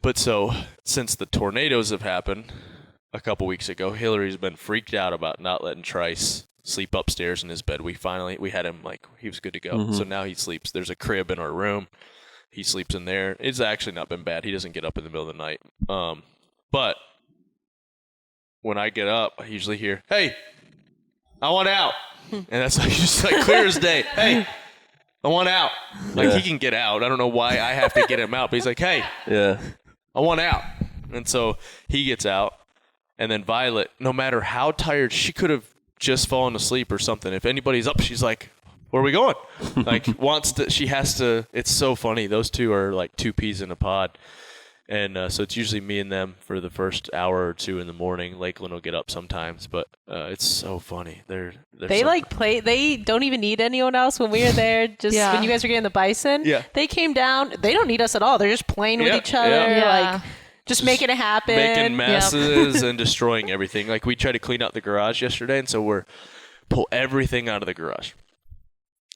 But so since the tornadoes have happened a couple weeks ago, Hillary's been freaked out about not letting Trice sleep upstairs in his bed. We had him, like, he was good to go. Mm-hmm. So now he sleeps. There's a crib in our room. He sleeps in there. It's actually not been bad. He doesn't get up in the middle of the night. But when I get up, I usually hear, hey, I want out. And that's like, just like clear as day. Hey, I want out. Like, he can get out. I don't know why I have to get him out. But he's like, hey, I want out. And so he gets out. And then Violet, no matter how tired, she could have just fallen asleep or something. If anybody's up, she's like, where are we going? Like, she has to, it's so funny. Those two are like two peas in a pod. And so it's usually me and them for the first hour or two in the morning. Lakeland will get up sometimes, but it's so funny. They like play. They don't even need anyone else when we were there. Just when you guys were getting the bison, they came down. They don't need us at all. They're just playing with each other, like just making it happen, making messes and destroying everything. Like, we tried to clean out the garage yesterday, and so pull everything out of the garage.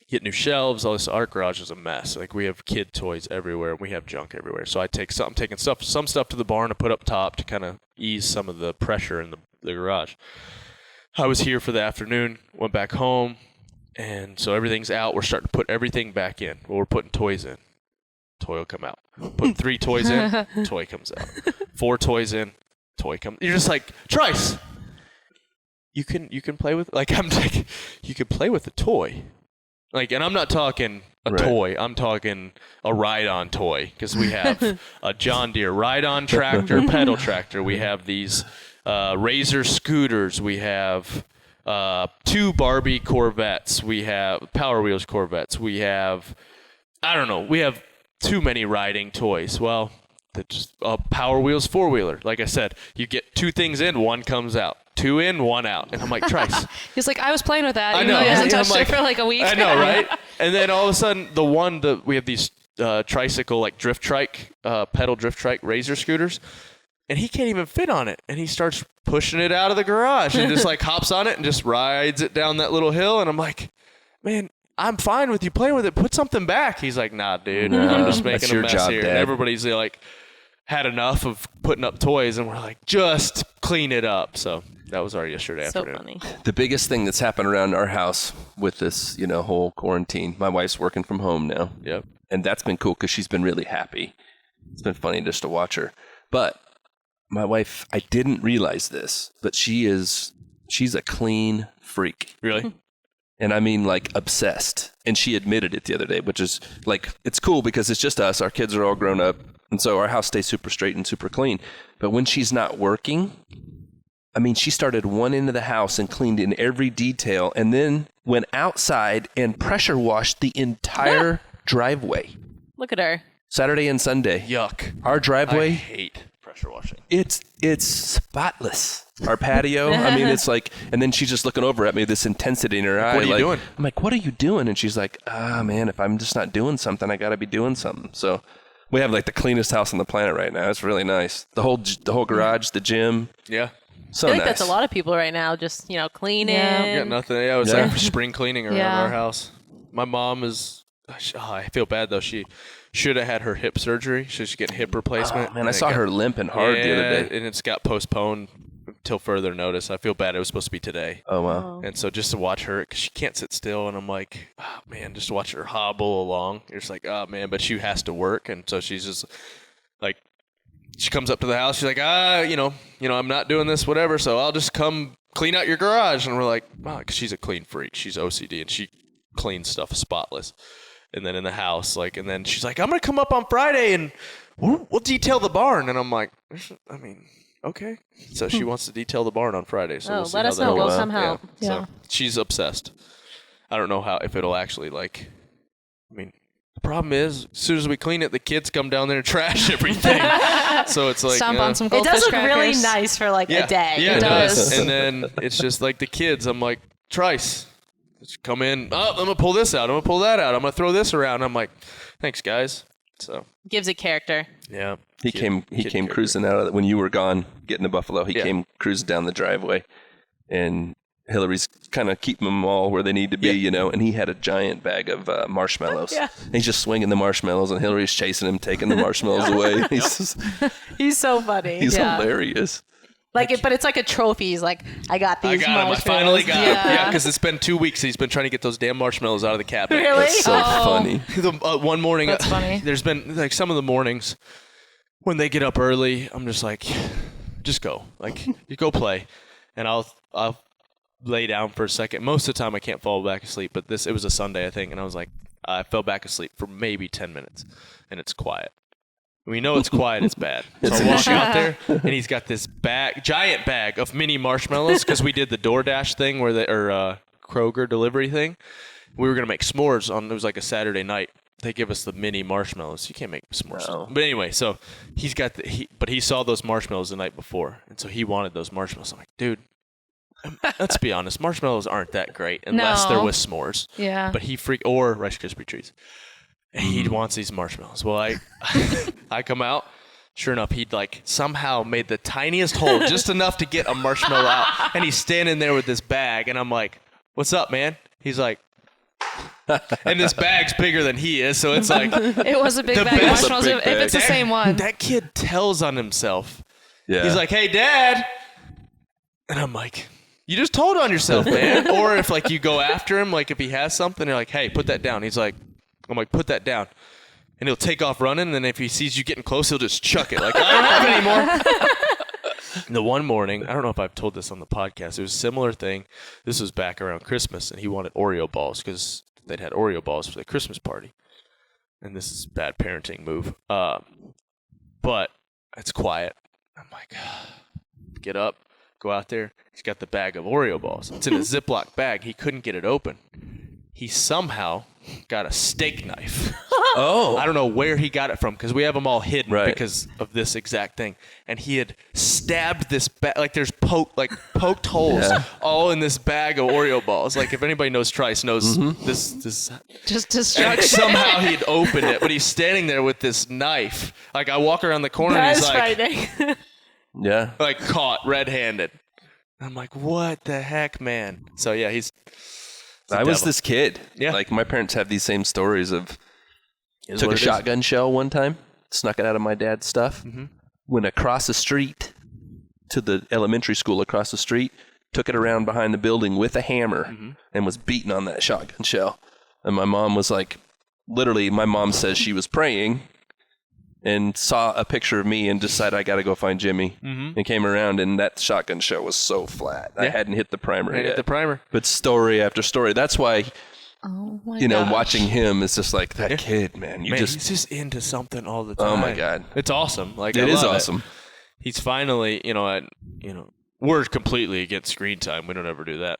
get new shelves. All this. Our garage is a mess. Like we have kid toys everywhere. We have junk everywhere. So I'm taking some stuff to the barn to put up top to kind of ease some of the pressure in the garage. I was here for the afternoon, went back home, and so everything's out. We're starting to put everything back in. Well, we're putting toys in. Toy will come out. Put 3 toys in, toy comes out. 4 toys in, toy comes. You're just like, Trice, you can play with, like, I'm like, you can play with a toy. Like, and I'm not talking a toy. I'm talking a ride-on toy, because we have a John Deere ride-on tractor, pedal tractor. We have these Razor scooters. We have 2 Barbie Corvettes. We have Power Wheels Corvettes. We have, I don't know, we have too many riding toys. Well, just Power Wheels 4-wheeler. Like I said, you get 2 things in, 1 comes out. 2 in, 1 out. And I'm like, Trice. He's like, I was playing with that. I know. He hasn't touched it for like a week. I know, right? And then all of a sudden, we have these tricycle, like drift trike, pedal drift trike Razor scooters. And he can't even fit on it. And he starts pushing it out of the garage and just like hops on it and just rides it down that little hill. And I'm like, man, I'm fine with you playing with it. Put something back. He's like, nah, dude. I'm just making a mess job, here. Dad. And everybody's like, had enough of putting up toys. And we're like, just clean it up. So that was our yesterday afternoon. So funny. The biggest thing that's happened around our house with this, whole quarantine, my wife's working from home now. Yep. And that's been cool because she's been really happy. It's been funny just to watch her. But my wife, I didn't realize this, but she's a clean freak. Really? And I mean, like, obsessed. And she admitted it the other day, which is, like, it's cool because it's just us. Our kids are all grown up. And so our house stays super straight and super clean. But when she's not working, I mean, she started one end of the house and cleaned in every detail and then went outside and pressure washed the entire driveway. Look at her. Saturday and Sunday. Yuck. Our driveway. I hate pressure washing. It's spotless. Our patio. I mean, it's like, and then she's just looking over at me, this intensity in her eye. What are you doing? I'm like, what are you doing? And she's like, man, if I'm just not doing something, I got to be doing something. So we have like the cleanest house on the planet right now. It's really nice. The whole garage, the gym. Yeah. So I feel like nice. that's a lot of people right now, just, cleaning. We got nothing. Yeah, it was like spring cleaning around our house. My mom is, I feel bad though. She should have had her hip surgery. She's getting hip replacement. Man, I saw her limping hard the other day. And it's got postponed till further notice. I feel bad. It was supposed to be today. Oh, wow. And so just to watch her, because she can't sit still, and I'm like, oh, man, just to watch her hobble along. You're just like, oh, man, but she has to work. And so she's just like, she comes up to the house. She's like, I'm not doing this, whatever. So I'll just come clean out your garage. And we're like, wow, because she's a clean freak. She's OCD, and she cleans stuff spotless. And then in the house, and then she's like, I'm going to come up on Friday and we'll detail the barn. And I'm like, okay. So she wants to detail the barn on Friday. So let us know. We'll come help. Yeah. So she's obsessed. I don't know if it'll actually the problem is, as soon as we clean it, the kids come down there and trash everything. So it's like, stomp on some it goldfish does look crackers. really nice for a day. Yeah, it does. And then it's just like the kids. I'm like, Trice, come in. Oh, I'm going to pull this out. I'm going to pull that out. I'm going to throw this around. I'm like, thanks, guys. So gives it character. Yeah. He came cruising out of it when you were gone getting to Buffalo. He came cruising down the driveway, and Hillary's kind of keeping them all where they need to be, and he had a giant bag of marshmallows. Yeah. And he's just swinging the marshmallows, and Hillary's chasing him, taking the marshmallows away. He's so funny. He's hilarious. But it's like a trophy. He's like, I got these marshmallows. I finally got them. Yeah, because it's been 2 weeks. He's been trying to get those damn marshmallows out of the cabinet. Really? That's so funny. One morning, that's funny. There's been some of the mornings when they get up early, I'm just like, just go. You go play. And I'll lay down for a second. Most of the time I can't fall back asleep, but it was a Sunday, I think, and I was like, I fell back asleep for maybe 10 minutes, and it's quiet. We know it's quiet, it's bad. So I walk out there, and he's got this giant bag of mini marshmallows, because we did the DoorDash thing or Kroger delivery thing. We were going to make s'mores it was like a Saturday night. They give us the mini marshmallows. You can't make s'mores. No. But anyway, so he's got but he saw those marshmallows the night before, and so he wanted those marshmallows. I'm like, dude, let's be honest, marshmallows aren't that great unless they're with s'mores. Yeah. But or Rice Krispie treats. And he wants these marshmallows. Well, I come out. Sure enough, he'd somehow made the tiniest hole, just enough to get a marshmallow out. And he's standing there with this bag, and I'm like, "What's up, man?" He's like, And this bag's bigger than he is, so it's like it was a big bag of marshmallows. If it's the same one, that kid tells on himself. Yeah. He's like, "Hey, Dad," and I'm like, "You just told on yourself, man." Or if like you go after him, like if he has something, you're like, "Hey, put that down." He's like, "I'm like, put that down," and he'll take off running. And then if he sees you getting close, he'll just chuck it. Like, I don't have it anymore. And the one morning, I don't know if I've told this on the podcast. It was a similar thing. This was back around Christmas, and he wanted Oreo balls because they'd had Oreo balls for the Christmas party. And this is a bad parenting move. But it's quiet. I'm like, get up, go out there. He's got the bag of Oreo balls. It's in a Ziploc bag. He couldn't get it open. He somehow got a steak knife. Oh. I don't know where he got it from because we have them all hidden because of this exact thing. And he had stabbed this bag, like there's poked holes all in this bag of Oreo balls. Like if anybody knows Trice knows this just destruction. Somehow he'd opened it, but he's standing there with this knife. Like I walk around the corner and he's like, frightening. Yeah. Like caught red-handed. I'm like, what the heck, man? So yeah, he's I was this kid. Yeah. Like my parents have these same stories of took a shotgun shell one time, snuck it out of my dad's stuff, went across the street to the elementary school across the street, took it around behind the building with a hammer and was beating on that shotgun shell. And my mom was like, literally, my mom says she was praying and saw a picture of me and decided I got to go find Jimmy and came around and that shotgun shell was so flat. I hadn't hit the primer yet. Hit the primer. But story after story. That's why, oh my you know, watching him is just like that kid, man. He's just into something all the time. Oh my God. It's awesome. Like it is awesome. He's finally, we're completely against screen time. We don't ever do that.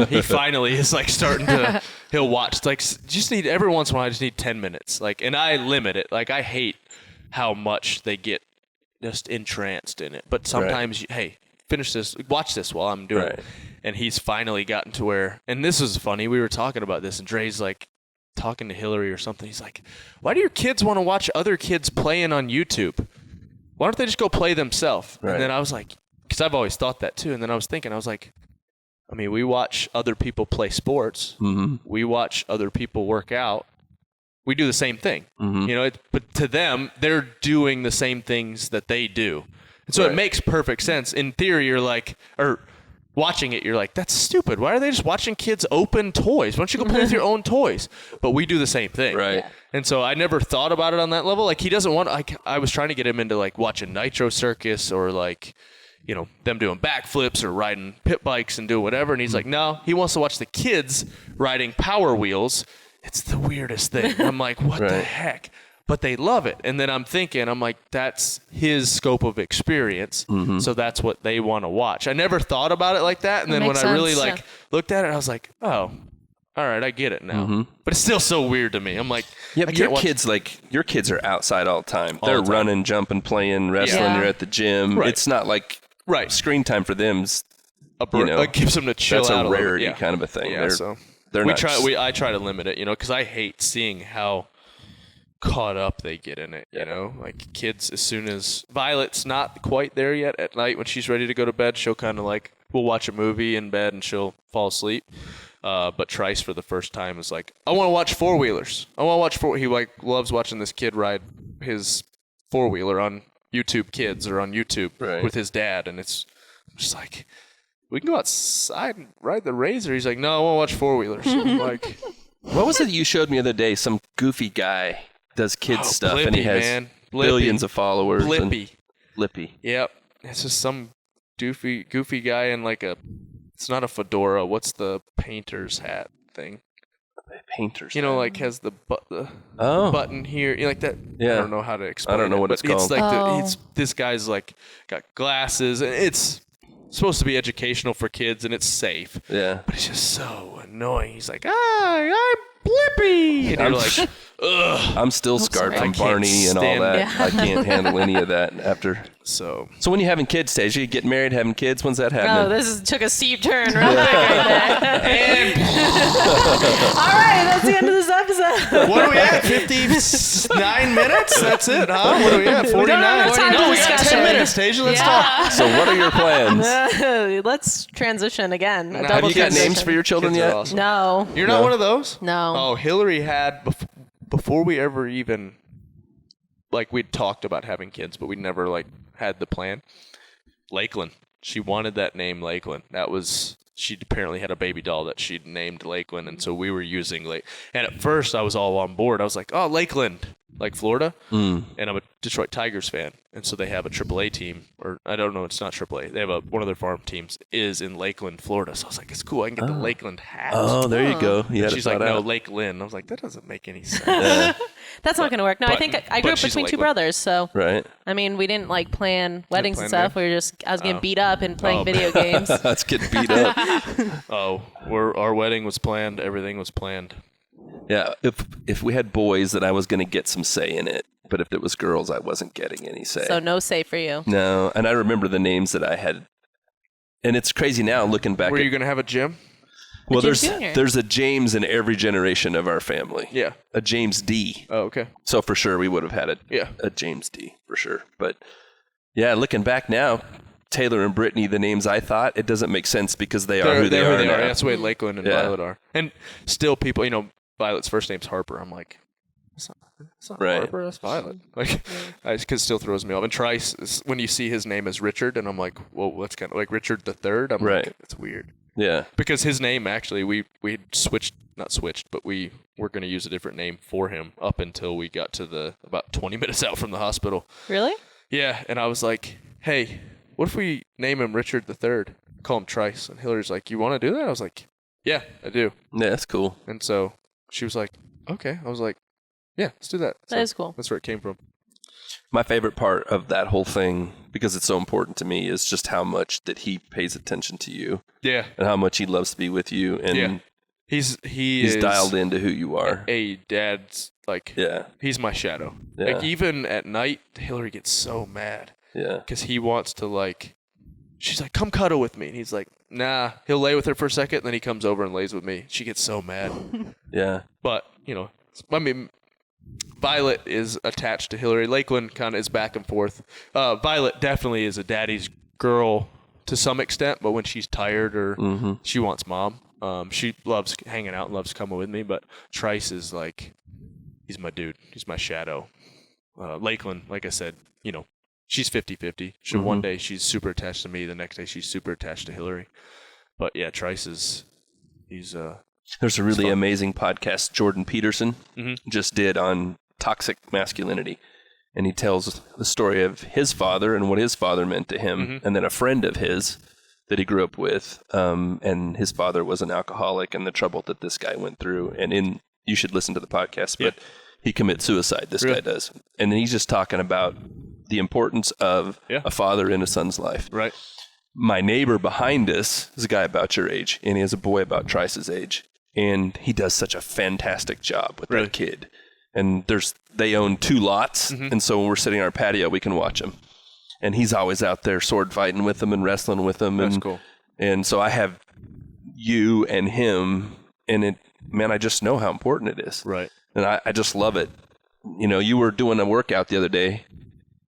He finally is like starting to, he'll watch. It's like, every once in a while, I just need 10 minutes. Like, and I limit it. Like, I hate how much they get just entranced in it. But sometimes, hey, finish this, watch this while I'm doing it. And he's finally gotten to where, and this was funny. We were talking about this, and Dre's like talking to Hillary or something. He's like, why do your kids want to watch other kids playing on YouTube? Why don't they just go play themselves? Right. And then I was like, because I've always thought that too. And then I was thinking, I mean, we watch other people play sports. We watch other people work out. We do the same thing. But to them, they're doing the same things that they do. And so it makes perfect sense. In theory, you're like, or watching it, you're like, that's stupid. Why are they just watching kids open toys? Why don't you go play with your own toys? But we do the same thing. Right. Yeah. And so I never thought about it on that level. Like he doesn't want, I was trying to get him into like watching Nitro Circus or like, them doing backflips or riding pit bikes and doing whatever. And he's like, no, he wants to watch the kids riding Power Wheels. It's the weirdest thing. I'm like, what the heck? But they love it. And then I'm like, that's his scope of experience. So that's what they want to watch. I never thought about it like that. And then when I really looked at it, I was like, oh, all right, I get it now. But it's still so weird to me. I'm like, yeah, but your kids are outside all the time. They're running, jumping, playing, wrestling. You're at the gym. Right. It's not like screen time for them's, it gives them to chill out. That's a rarity kind of a thing. Yeah, I try to limit it, because I hate seeing how caught up they get in it, like kids, as soon as Violet's not quite there yet at night when she's ready to go to bed, she'll kind of like, we'll watch a movie in bed and she'll fall asleep. But Trice for the first time is like, I want to watch four-wheelers. He like loves watching this kid ride his four-wheeler on YouTube Kids or on YouTube with his dad. And it's just like, we can go outside and ride the Razor. He's like, no, I want to watch four-wheelers. I'm like, what was it you showed me the other day? Some goofy guy does kids stuff, Blippy, and he has billions of followers. Blippy. Yep. It's just some goofy guy in like it's not a fedora. What's the painter's hat thing? Painter's like has the button here. Like that. Yeah. I don't know how to explain it. I don't know what it's called. It's like this guy's like got glasses, and it's supposed to be educational for kids, and it's safe. Yeah. But it's just so annoying. He's like, I'm Blippy. And you're like, ugh. I'm still scarred from Barney and all that. Yeah. I can't handle any of that after So when you're having kids, Tasia, you get married, having kids, when's that happening? Oh, this took a steep turn real quick right there. All right, that's the end of this episode. What are we at? 59 minutes? That's it, huh? What are we at? 49? No, we got 10 minutes, Tasia. Let's talk. So what are your plans? Let's transition again. Have you got names for your children yet? Awesome. No. You're not one of those? No. Oh, Hillary had, before we ever even, like, we'd talked about having kids, but we never, like, had the plan. Lakeland. She wanted that name Lakeland. That was, she apparently had a baby doll that she'd named Lakeland, and so we were using and at first I was all on board. I was like, oh, Lakeland, like Florida. And I'm a Detroit Tigers fan, and so they have a AAA team, or I don't know, it's not AAA. They have one of their farm teams is in Lakeland, Florida. So I was like, it's cool. I can get the Lakeland hat. Oh, there you go. She's like, no, Lakeland. I was like, that doesn't make any sense. That's not going to work. No, I think I grew up between two brothers, so right. I mean, we didn't like plan weddings and stuff. We were I was getting beat up and playing video games. That's getting beat up. Our wedding was planned. Everything was planned. Yeah, if we had boys, then I was going to get some say in it. But if it was girls, I wasn't getting any say. So no say for you. No, and I remember the names that I had. And it's crazy now looking back. Were you going to have a Jim? Well, there's a James in every generation of our family. Yeah. A James D. Oh, okay. So for sure we would have had a James D for sure. But yeah, looking back now, Taylor and Brittany, the names I thought, it doesn't make sense because they are who they are now. That's the way Lakeland and Violet are. And still people, Violet's first name's Harper. I'm like, it's not right. Harper, that's Violet. Like, it still throws me off. And Trice, when you see his name as Richard, and I'm like, whoa, that's kind of like Richard the Third. I'm like, it's weird. Yeah. Because his name, actually, we not switched, but we were going to use a different name for him up until we got to about 20 minutes out from the hospital. Really? Yeah. And I was like, hey, what if we name him Richard the Third? Call him Trice. And Hillary's like, you want to do that? I was like, yeah, I do. Yeah, that's cool. And so she was like, okay. I was like, yeah, let's do that. That is cool. That's where it came from. My favorite part of that whole thing, because it's so important to me, is just how much that he pays attention to you. Yeah. And how much he loves to be with you. And he's dialed into who you are. A dad's he's my shadow. Yeah. Like even at night, Hillary gets so mad. Yeah. Because he wants to she's like, come cuddle with me. And he's like, nah. He'll lay with her for a second, and then he comes over and lays with me. She gets so mad. Yeah. But, I mean, Violet is attached to Hillary. Lakeland kind of is back and forth. Violet definitely is a daddy's girl to some extent, but when she's tired or she wants mom, she loves hanging out and loves coming with me. But Trice is like, he's my dude. He's my shadow. Lakeland, like I said, she's 50-50. One day she's super attached to me. The next day she's super attached to Hillary. But yeah, Trice there's a really amazing podcast Jordan Peterson just did on toxic masculinity. And he tells the story of his father and what his father meant to him. And then a friend of his that he grew up with. And his father was an alcoholic and the trouble that this guy went through. And you should listen to the podcast, but he commits suicide. This guy does. And he's just talking about the importance of a father in a son's life. Right. My neighbor behind us is a guy about your age, and he has a boy about Trice's age. And he does such a fantastic job with that kid. And they own 2 lots, and so when we're sitting on our patio, we can watch him. And he's always out there sword fighting with them and wrestling with them. That's cool. And so I have you and him, and I just know how important it is. Right. And I just love it. You were doing a workout the other day,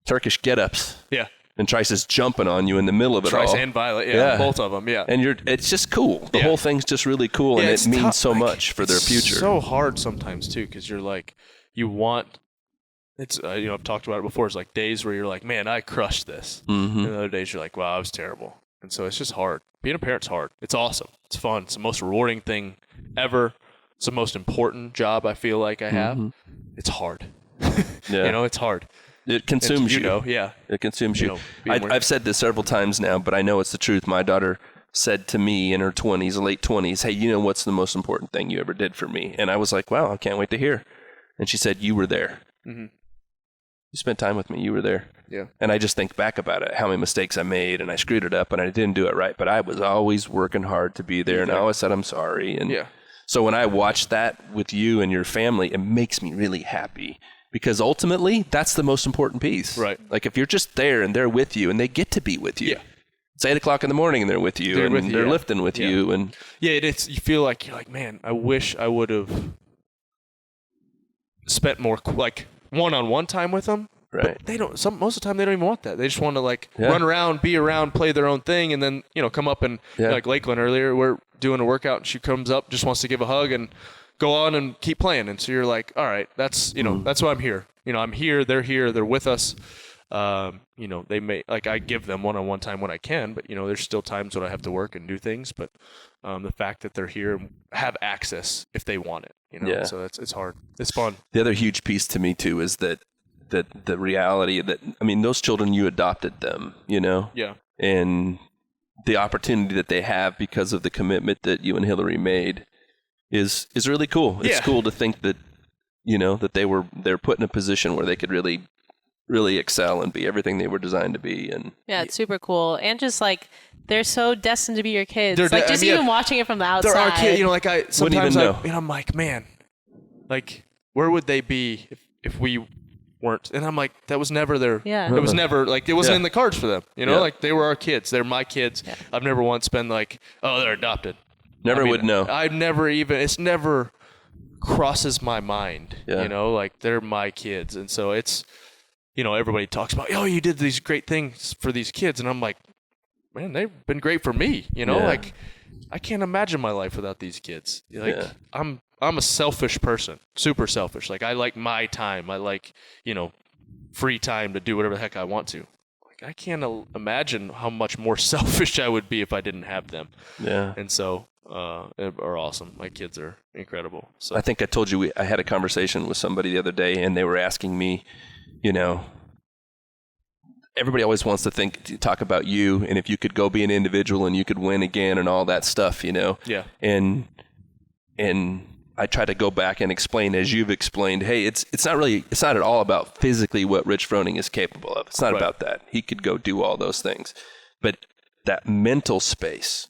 Turkish get-ups. Yeah. And Trice is jumping on you in the middle of it all. Trice and Violet, both of them, And it's just cool. The whole thing's just really cool, and it means so much for their future. It's so hard sometimes too, because you're like, you want. It's I've talked about it before. It's like days where you're like, man, I crushed this, and other days you're like, wow, I was terrible. And so it's just hard. Being a parent's hard. It's awesome. It's fun. It's the most rewarding thing ever. It's the most important job I feel like I have. It's hard. It's hard. It consumes you. It consumes you. I've said this several times now, but I know it's the truth. My daughter said to me in her 20s, late 20s, hey, what's the most important thing you ever did for me? And I was like, wow, I can't wait to hear. And she said, you were there. You spent time with me. You were there. Yeah. And I just think back about it, how many mistakes I made, and I screwed it up, and I didn't do it right. But I was always working hard to be there, and I always said I'm sorry. And so when I watch that with you and your family, it makes me really happy. Because ultimately, that's the most important piece. Right. Like if you're just there and they're with you and they get to be with you. Yeah. It's 8 o'clock in the morning and they're with you they're lifting with you. And it's, you feel like, you're like, man, I wish I would have spent more like one-on-one time with them. Right. But they don't, most of the time they don't even want that. They just want to like run around, be around, play their own thing. And then, come up and like Lakeland earlier, we're doing a workout and she comes up, just wants to give a hug and go on and keep playing. And so you're like, all right, that's, that's why I'm here. I'm here, they're with us. They may, like, I give them one-on-one time when I can, but there's still times when I have to work and do things. But the fact that they're here and have access if they want it, so it's hard. It's fun. The other huge piece to me too is that the reality that, those children, you adopted them, Yeah. And the opportunity that they have because of the commitment that you and Hillary made is really cool. It's cool to think that, that they're put in a position where they could really, really excel and be everything they were designed to be. And it's super cool. And just like, they're so destined to be your kids. Even watching it from the outside. They're our kids. I sometimes I'm like, man, like, where would they be if we weren't? And I'm like, that was never their. Yeah. It was never like, it wasn't in the cards for them. Like, they were our kids. They're my kids. Yeah. I've never once been like, oh, they're adopted. Never would know. I've never even. It's never crosses my mind. Yeah. Like, they're my kids, and so it's. Everybody talks about, oh, you did these great things for these kids. And I'm like, man, they've been great for me. Like, I can't imagine my life without these kids. Like, I'm a selfish person, super selfish. Like, I like my time. I like, free time to do whatever the heck I want to. Like, I can't imagine how much more selfish I would be if I didn't have them. Yeah. And so, are awesome. My kids are incredible. So I think I told you I had a conversation with somebody the other day, and they were asking me, everybody always wants to talk about you, and if you could go be an individual and you could win again and all that stuff, Yeah. And I try to go back and explain, as you've explained, hey, it's not at all about physically what Rich Froning is capable of. It's not about that. He could go do all those things. But that mental space,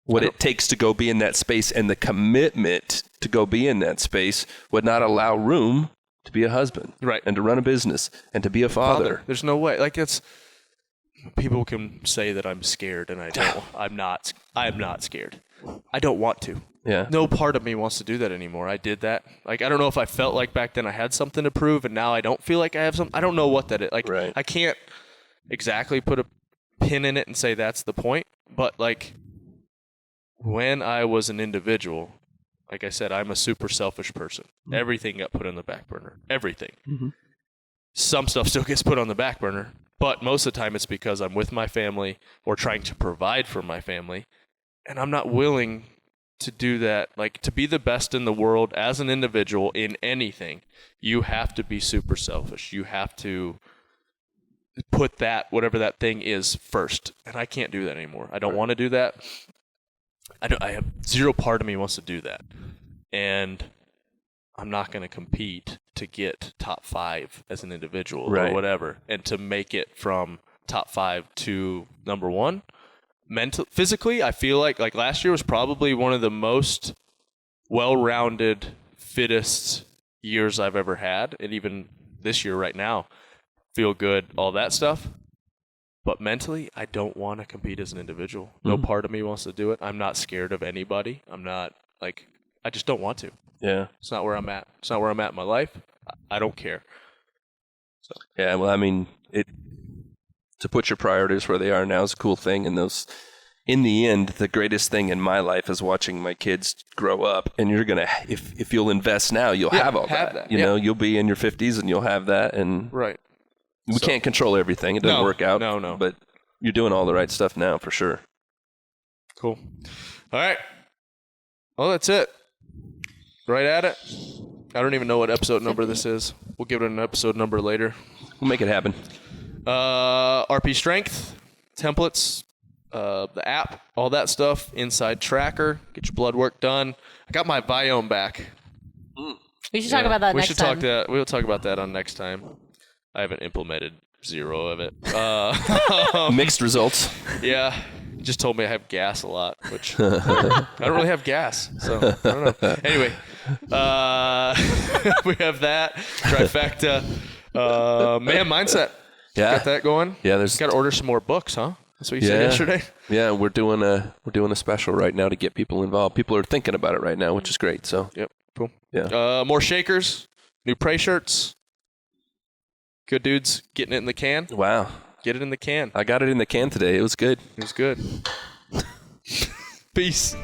what it takes to go be in that space, and the commitment to go be in that space would not allow room to be a husband, and to run a business, and to be a father. There's no way. Like, it's, people can say that I'm scared, and I don't. I'm not scared. I don't want to. Yeah. No part of me wants to do that anymore. I did that. Like, I don't know if I felt like back then I had something to prove, and now I don't feel like I have something. I don't know what that is. Like, I can't exactly put a pin in it and say that's the point. But like, when I was an individual. Like I said, I'm a super selfish person. Mm-hmm. Everything got put on the back burner. Everything. Mm-hmm. Some stuff still gets put on the back burner, but most of the time it's because I'm with my family or trying to provide for my family, and I'm not willing to do that. Like, to be the best in the world as an individual in anything, you have to be super selfish. You have to put that, whatever that thing is, first, and I can't do that anymore. I don't want to do that. I have zero part of me wants to do that, and I'm not going to compete to get top 5 as an individual or whatever, and to make it from top 5 to number 1. Physically, I feel like last year was probably one of the most well-rounded, fittest years I've ever had, and even this year right now, feel good, all that stuff. But mentally, I don't want to compete as an individual. No part of me wants to do it. I'm not scared of anybody. I'm not, like, I just don't want to. Yeah. It's not where I'm at. It's not where I'm at in my life. I don't care. So. Yeah, well, to put your priorities where they are now is a cool thing. And in the end, the greatest thing in my life is watching my kids grow up. And you're going to, if you'll invest now, you'll have all that. You'll be in your 50s and you'll have that. And we can't control everything. It doesn't work out. No. But you're doing all the right stuff now, for sure. Cool. All right. Well, that's it. Right at it. I don't even know what episode number this is. We'll give it an episode number later. We'll make it happen. RP Strength, templates, the app, all that stuff, inside tracker, get your blood work done. I got my biome back. We should talk about that next time. We'll talk about that on next time. I haven't implemented 0 of it. Mixed results. Yeah. He just told me I have gas a lot, which I don't really have gas, so I don't know. Anyway, we have that trifecta. Man mindset. Yeah. Got that going? Yeah, got to order some more books, huh? That's what you said yesterday? Yeah, we're doing a special right now to get people involved. People are thinking about it right now, which is great. So yep, cool. Yeah. More shakers, new Prey shirts. Good dudes getting it in the can. Wow. Get it in the can. I got it in the can today. It was good. It was good. Peace.